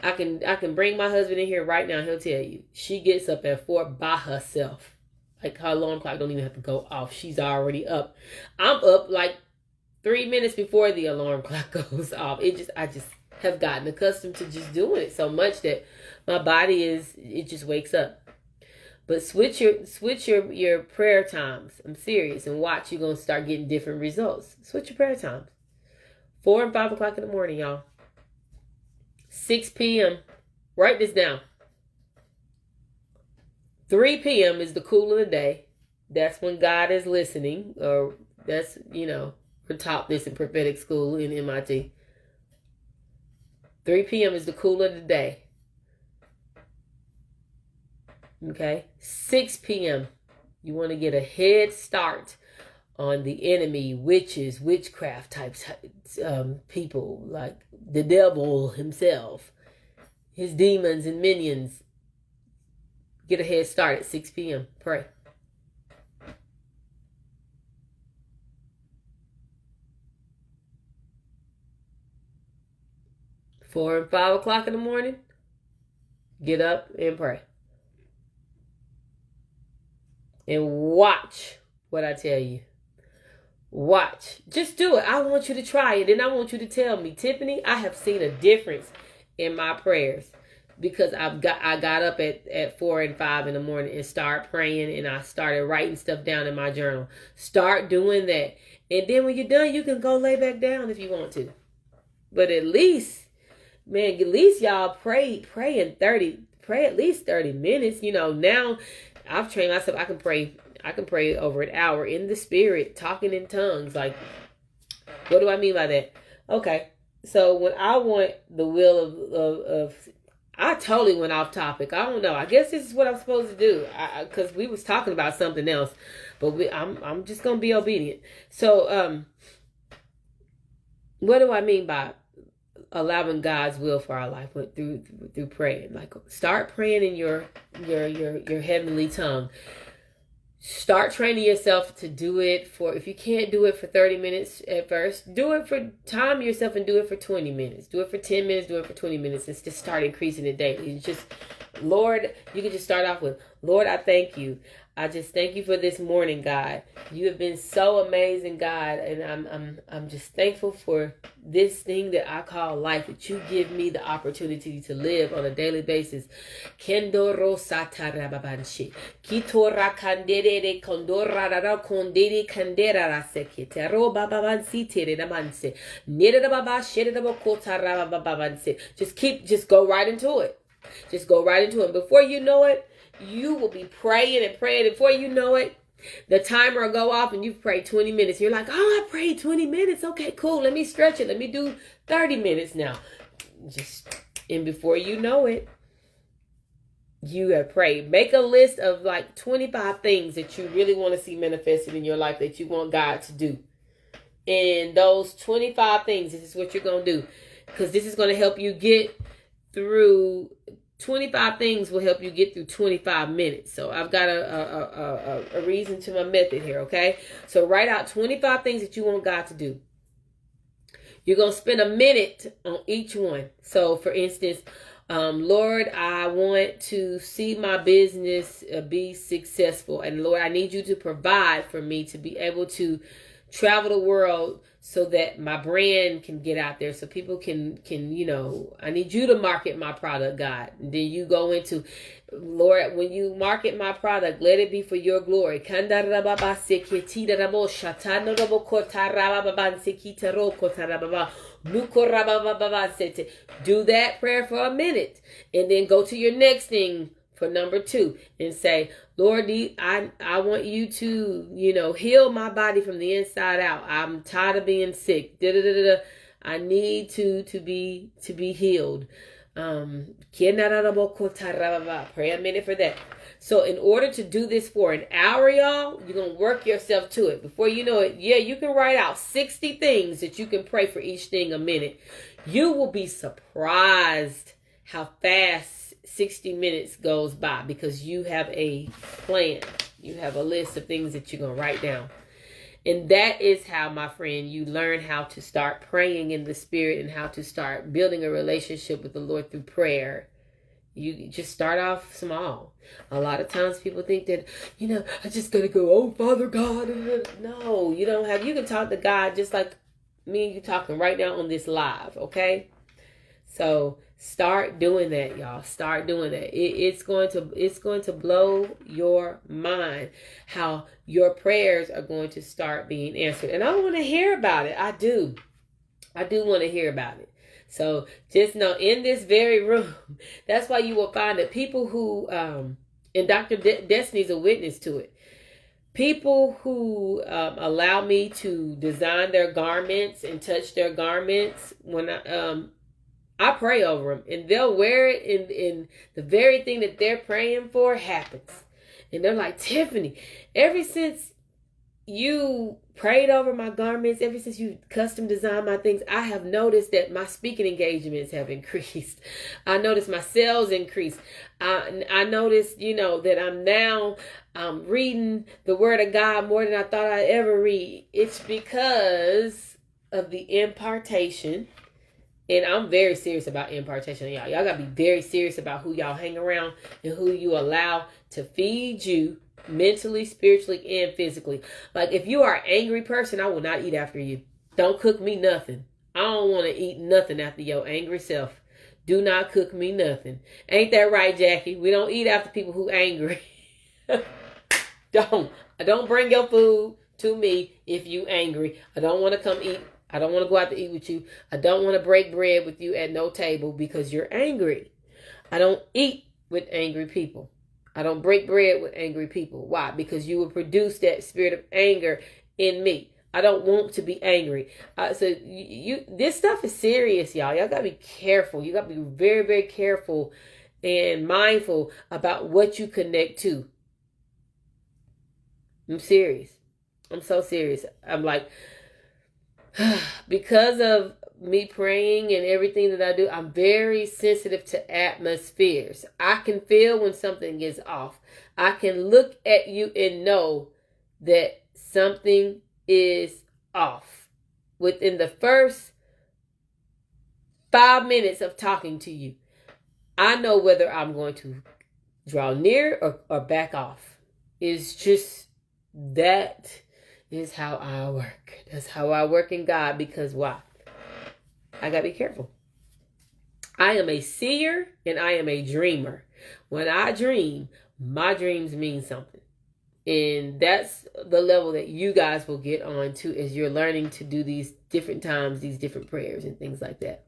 I can bring my husband in here right now. He'll tell you. She gets up at 4 by herself. Like her alarm clock don't even have to go off. She's already up. I'm up like 3 minutes before the alarm clock goes off. I just have gotten accustomed to just doing it so much that my body it just wakes up. But switch your prayer times. I'm serious, and watch, you're gonna start getting different results. Switch your prayer times. 4 and 5 o'clock in the morning, y'all. 6 p.m. Write this down. 3 p.m. is the cool of the day. That's when God is listening. Or that's, we're taught this in prophetic school in MIT. 3 p.m. is the cool of the day. Okay? 6 p.m. You want to get a head start on the enemy, witches, witchcraft types, people, like the devil himself, his demons and minions. Get a head start at 6 p.m. Pray. Four and 5 o'clock in the morning, get up and pray. And watch what I tell you. Watch. Just do it. I want you to try it. And I want you to tell me, Tiffany, I have seen a difference in my prayers because I got up at 4 and 5 in the morning and started praying, and I started writing stuff down in my journal. Start doing that. And then when you're done, you can go lay back down if you want to. But at least y'all pray at least 30 minutes. Now I've trained myself. I can pray over an hour in the spirit, talking in tongues. Like, what do I mean by that? Okay, so when I want the will of I totally went off topic. I don't know. I guess this is what I'm supposed to do. Because we was talking about something else, but I'm just gonna be obedient. So what do I mean by allowing God's will for our life through praying? Like, start praying in your heavenly tongue. Start training yourself to do it if you can't do it for 30 minutes at first, time yourself and do it for 20 minutes. Do it for 10 minutes, do it for 20 minutes. And just start increasing it daily. It's just, Lord, you can just start off with, Lord, I thank you. I just thank you for this morning, God. You have been so amazing, God, and I'm just thankful for this thing that I call life, that you give me the opportunity to live on a daily basis. Kendoro satarababanshi. Kitora kandere kondora rara kondere kandera raseke. Tero bababansi tere namanse. Nere baba shere kota rababanse. Just go right into it. Just go right into it. Before you know it, you will be praying and praying. Before you know it, the timer will go off and you've prayed 20 minutes. You're like, oh, I prayed 20 minutes. Okay, cool. Let me stretch it. Let me do 30 minutes now. And before you know it, you have prayed. Make a list of like 25 things that you really want to see manifested in your life, that you want God to do. And those 25 things, this is what you're going to do. Because this is going to help you get through 25 things will help you get through 25 minutes. So I've got a reason to my method here, okay? So write out 25 things that you want God to do. You're going to spend a minute on each one. So for instance, Lord, I want to see my business be successful. And Lord, I need you to provide for me to be able to travel the world so that my brand can get out there, so people can I need you to market my product, God. And then you go into, Lord, when you market my product, let it be for your glory. Do that prayer for a minute, and then go to your next thing for number 2 and say, Lord, I want you to, heal my body from the inside out. I'm tired of being sick. I need to be healed. Pray a minute for that. So in order to do this for an hour, y'all, you're going to work yourself to it. Before you know it, yeah, you can write out 60 things that you can pray for each thing a minute. You will be surprised how fast 60 minutes goes by because you have a plan. You have a list of things that you're going to write down. And that is how, my friend, you learn how to start praying in the Spirit and how to start building a relationship with the Lord through prayer. You just start off small. A lot of times people think that, I just gotta go, oh, Father God. No, you don't have, you can talk to God just like me and you talking right now on this live, okay? So start doing that, y'all. Start doing that. It's going to blow your mind how your prayers are going to start being answered. And I want to hear about it. I do want to hear about it. So just know in this very room, that's why you will find that people who, and Dr. Destiny's a witness to it. People who allow me to design their garments and touch their garments when I pray over them, and they'll wear it, and the very thing that they're praying for happens. And they're like, Tiffany, ever since you prayed over my garments, ever since you custom designed my things, I have noticed that my speaking engagements have increased. I noticed my sales increased. I noticed, that I'm now reading the Word of God more than I thought I'd ever read. It's because of the impartation. And I'm very serious about impartation. Y'all got to be very serious about who y'all hang around and who you allow to feed you mentally, spiritually, and physically. Like if you are an angry person, I will not eat after you. Don't cook me nothing. I don't want to eat nothing after your angry self. Do not cook me nothing. Ain't that right, Jackie? We don't eat after people who angry. Don't bring your food to me if you angry. I don't want to come eat. I don't want to go out to eat with you. I don't want to break bread with you at no table because you're angry. I don't eat with angry people. I don't break bread with angry people. Why? Because you will produce that spirit of anger in me. I don't want to be angry. So this stuff is serious, y'all. Y'all got to be careful. You got to be very, very careful and mindful about what you connect to. I'm serious. I'm so serious. I'm like, because of me praying and everything that I do, I'm very sensitive to atmospheres. I can feel when something is off. I can look at you and know that something is off. Within the first 5 minutes of talking to you, I know whether I'm going to draw near or back off. It's just that is how I work. That's how I work in God. Because why? I got to be careful. I am a seer and I am a dreamer. When I dream, my dreams mean something. And that's the level that you guys will get on to as you're learning to do these different times, these different prayers and things like that.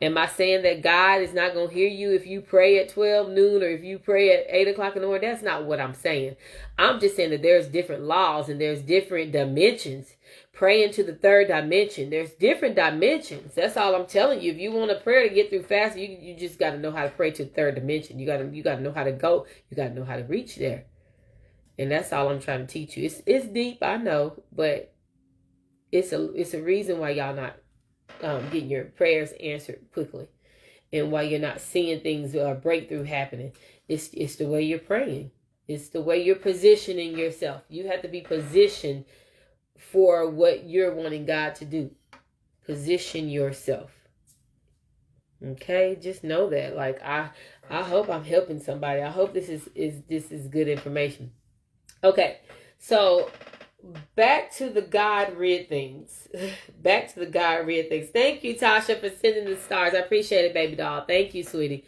Am I saying that God is not going to hear you if you pray at 12 noon or if you pray at 8 o'clock in the morning? That's not what I'm saying. I'm just saying that there's different laws and there's different dimensions. Pray into the third dimension. There's different dimensions. That's all I'm telling you. If you want a prayer to get through fast, you just got to know how to pray to the third dimension. You got to know how to go. You got to know how to reach there. And that's all I'm trying to teach you. It's deep, I know, but it's a reason why y'all not getting your prayers answered quickly, and why you're not seeing things breakthrough happening. It's the way you're praying. It's the way you're positioning yourself. You have to be positioned for what you're wanting God to do. Position yourself. Okay, just know that. Like I hope I'm helping somebody. I hope this is good information. Okay, so back to the God read things. Back to the God read things. Thank you, Tasha, for sending the stars. I appreciate it, baby doll. Thank you, sweetie.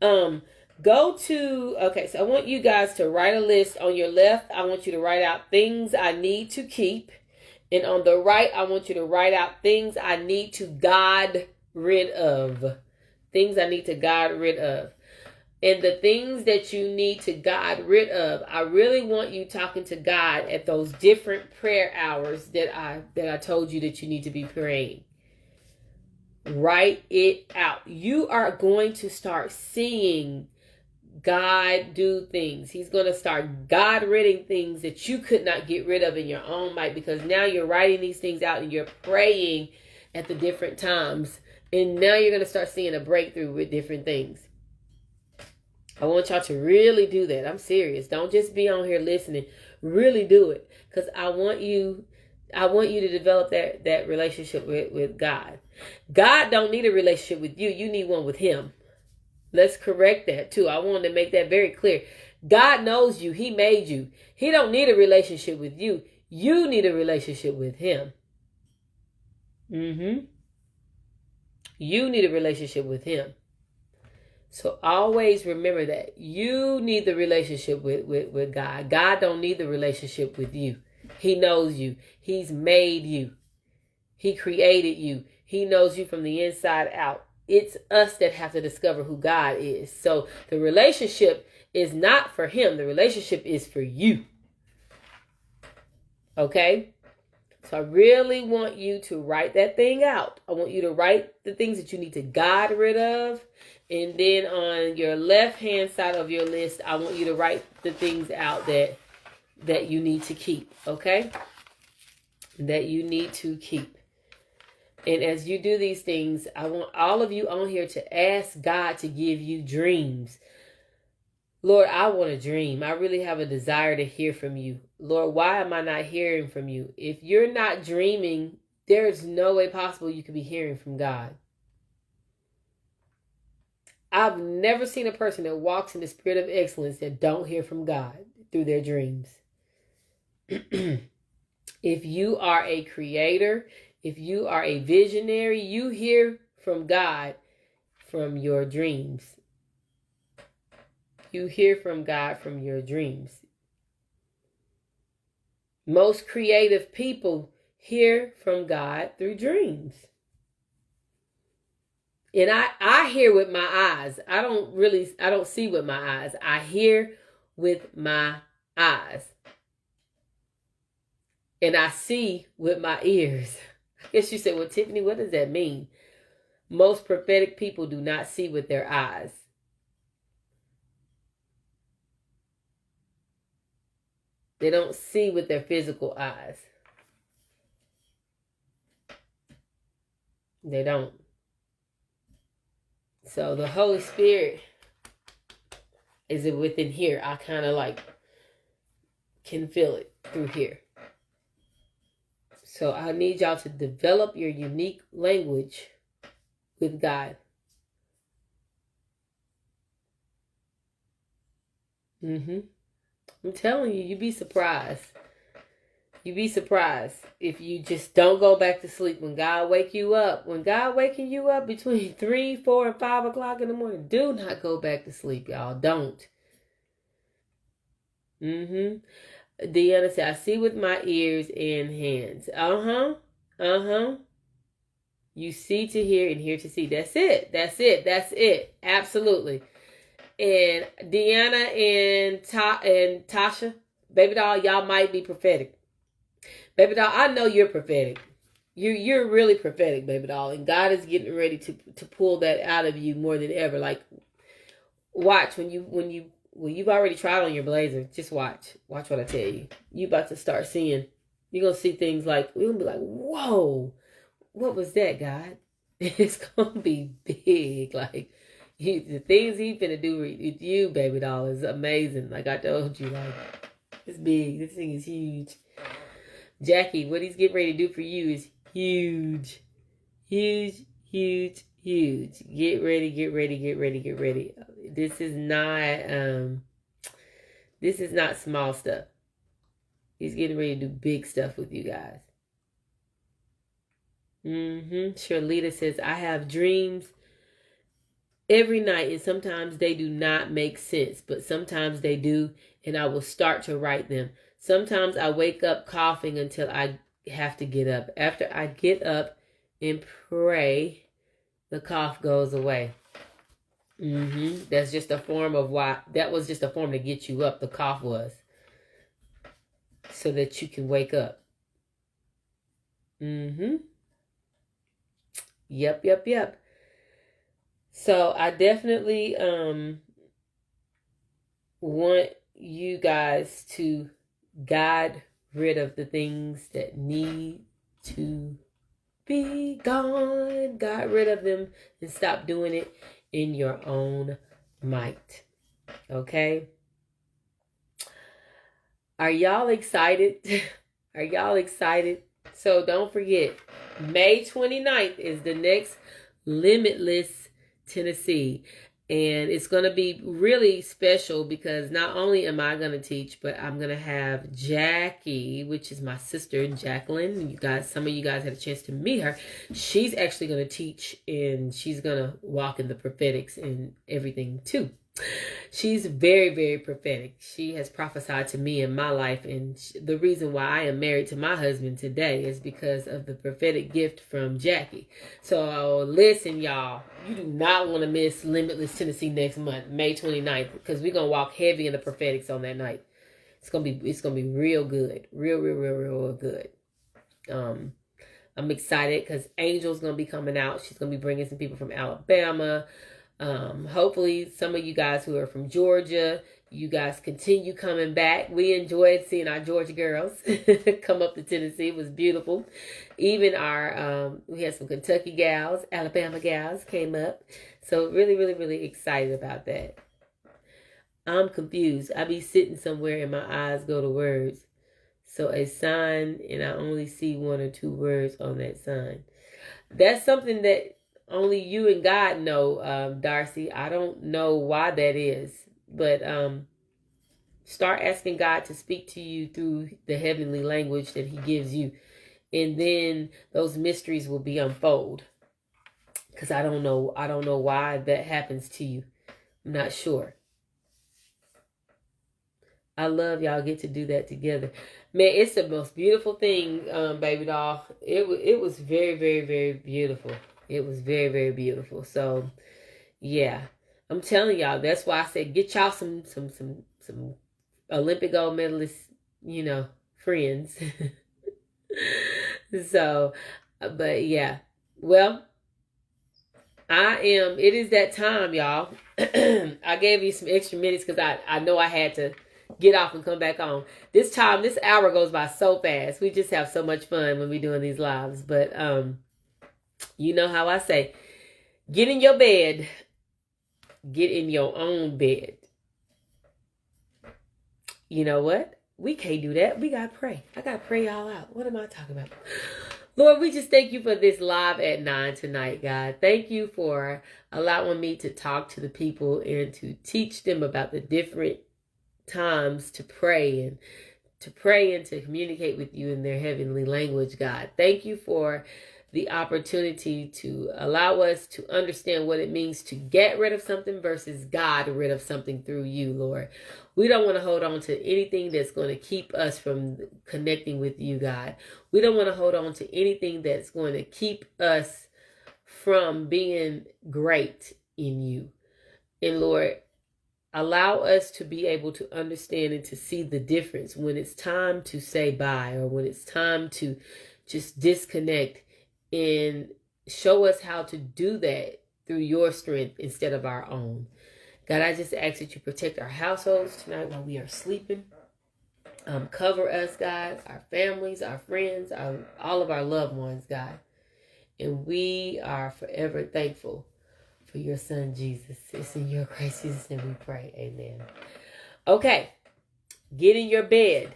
Okay, so I want you guys to write a list. On your left, I want you to write out things I need to keep. And on the right, I want you to write out things I need to God rid of. Things I need to God rid of. And the things that you need to God rid of, I really want you talking to God at those different prayer hours that I told you that you need to be praying. Write it out. You are going to start seeing God do things. He's going to start God ridding things that you could not get rid of in your own might, because now you're writing these things out and you're praying at the different times. And now you're going to start seeing a breakthrough with different things. I want y'all to really do that. I'm serious. Don't just be on here listening. Really do it. Because I want you to develop that relationship with God. God don't need a relationship with you. You need one with him. Let's correct that too. I wanted to make that very clear. God knows you. He made you. He don't need a relationship with you. You need a relationship with him. You need a relationship with him. So always remember that. You need the relationship with God. God don't need the relationship with you. He knows you. He's made you. He created you. He knows you from the inside out. It's us that have to discover who God is. So the relationship is not for him. The relationship is for you. Okay? So I really want you to write that thing out. I want you to write the things that you need to God rid of. And then on your left-hand side of your list, I want you to write the things out that you need to keep. Okay? That you need to keep. And as you do these things, I want all of you on here to ask God to give you dreams. Lord, I want a dream. I really have a desire to hear from you. Lord, why am I not hearing from you? If you're not dreaming, there's no way possible you could be hearing from God. I've never seen a person that walks in the spirit of excellence that don't hear from God through their dreams. If you are a creator, if you are a visionary, you hear from God from your dreams. You hear from God from your dreams. Most creative people hear from God through dreams. And I hear with my eyes. I don't see with my eyes. I hear with my eyes. And I see with my ears. I guess you say, well, Tiffany, what does that mean? Most prophetic people do not see with their eyes. They don't see with their physical eyes. They don't. So the Holy Spirit is within here. I kind of like can feel it through here. So I need y'all to develop your unique language with God. I'm telling you, you'd be surprised. You'd be surprised if you just don't go back to sleep when God wake you up. When God waking you up between 3, 4, and 5 o'clock in the morning, do not go back to sleep, y'all. Don't. Deanna said, I see with my ears and hands. You see to hear and hear to see. That's it. That's it. That's it. Absolutely. And Deanna and Tasha, baby doll, y'all might be prophetic. Baby doll, I know you're prophetic. You're really prophetic, baby doll. And God is getting ready to pull that out of you more than ever. Like, watch when you've already tried on your blazer. Just watch. Watch what I tell you. You about to start seeing. You're going to see things like, you're going to be like, whoa, what was that, God? It's going to be big. Like, the things he finna do with you, baby doll, is amazing. Like I told you, like, it's big. This thing is huge. Jackie, what he's getting ready to do for you is huge. Huge, huge, huge. Get ready, get ready, get ready, get ready. This is not small stuff. He's getting ready to do big stuff with you guys. Sharlita says, I have dreams every night, and sometimes they do not make sense, but sometimes they do, and I will start to write them. Sometimes I wake up coughing until I have to get up. After I get up and pray, the cough goes away. That's just a form of that was just a form to get you up, the cough was. So that you can wake up. Yep. So I definitely want you guys to get rid of the things that need to be gone. Got rid of them and stop doing it in your own might. Okay? Are y'all excited? Are y'all excited? So don't forget, May 29th is the next Limitless Tennessee. And it's going to be really special because not only am I going to teach, but I'm going to have Jackie, which is my sister, Jacqueline. You guys, some of you guys had a chance to meet her. She's actually going to teach and she's going to walk in the prophetics and everything too. She's very, very prophetic. She has prophesied to me in my life. And the reason why I am married to my husband today is because of the prophetic gift from Jackie. So listen, y'all, you do not want to miss Limitless Tennessee next month, May 29th, because we're going to walk heavy in the prophetics on that night. It's going to be real good. Real good. I'm excited because Angel's going to be coming out. She's going to be bringing some people from Alabama. Hopefully some of you guys who are from Georgia, you guys continue coming back. We enjoyed seeing our Georgia girls come up to Tennessee. It was beautiful. Even we had some Kentucky gals, Alabama gals came up. So really excited about that. I'm confused. I be sitting somewhere and my eyes go to words. So a sign and I only see 1 or 2 words on that sign. That's something that only you and God know, Darcy. I don't know why that is. But start asking God to speak to you through the heavenly language that he gives you. And then those mysteries will be unfold. Because I don't know why that happens to you. I'm not sure. I love y'all get to do that together. Man, it's the most beautiful thing, baby doll. It was very beautiful. It was very beautiful. So, yeah. I'm telling y'all, that's why I said get y'all some Olympic gold medalist, friends. So, but yeah. Well, it is that time, y'all. I gave you some extra minutes because I know I had to get off and come back on. This hour goes by so fast. We just have so much fun when we're doing these lives. But you know how I say, get in your bed. Get in your own bed. You know what? We can't do that. We got to pray. I got to pray y'all out. What am I talking about? Lord, we just thank you for this live at 9 tonight, God. Thank you for allowing me to talk to the people and to teach them about the different times to pray and to communicate with you in their heavenly language, God. Thank you for the opportunity to allow us to understand what it means to get rid of something versus God rid of something through you, Lord. We don't want to hold on to anything that's going to keep us from connecting with you, God. We don't want to hold on to anything that's going to keep us from being great in you. And Lord, allow us to be able to understand and to see the difference when it's time to say bye or when it's time to just disconnect, and show us how to do that through your strength instead of our own. God, I just ask that you protect our households tonight while we are sleeping. Cover us, God, our families, our friends, all of our loved ones, God. And we are forever thankful for your son, Jesus. It's in your grace, Jesus, and we pray. Amen. Okay. Get in your bed.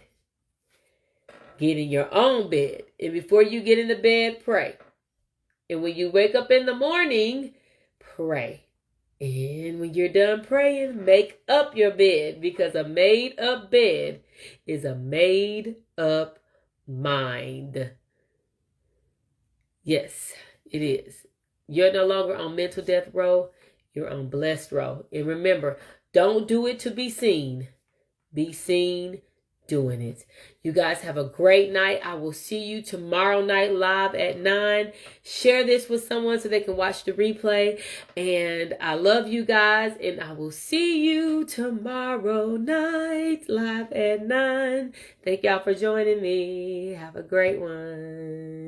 Get in your own bed. And before you get in the bed, pray. And when you wake up in the morning, pray. And when you're done praying, make up your bed, because a made up bed is a made up mind. Yes, it is. You're no longer on mental death row. You're on blessed row. And remember, don't do it to be seen. Be seen doing it. You guys have a great night. I will see you tomorrow night live at 9. Share this with someone so they can watch the replay. And I love you guys. And I will see you tomorrow night live at 9. Thank y'all for joining me. Have a great one.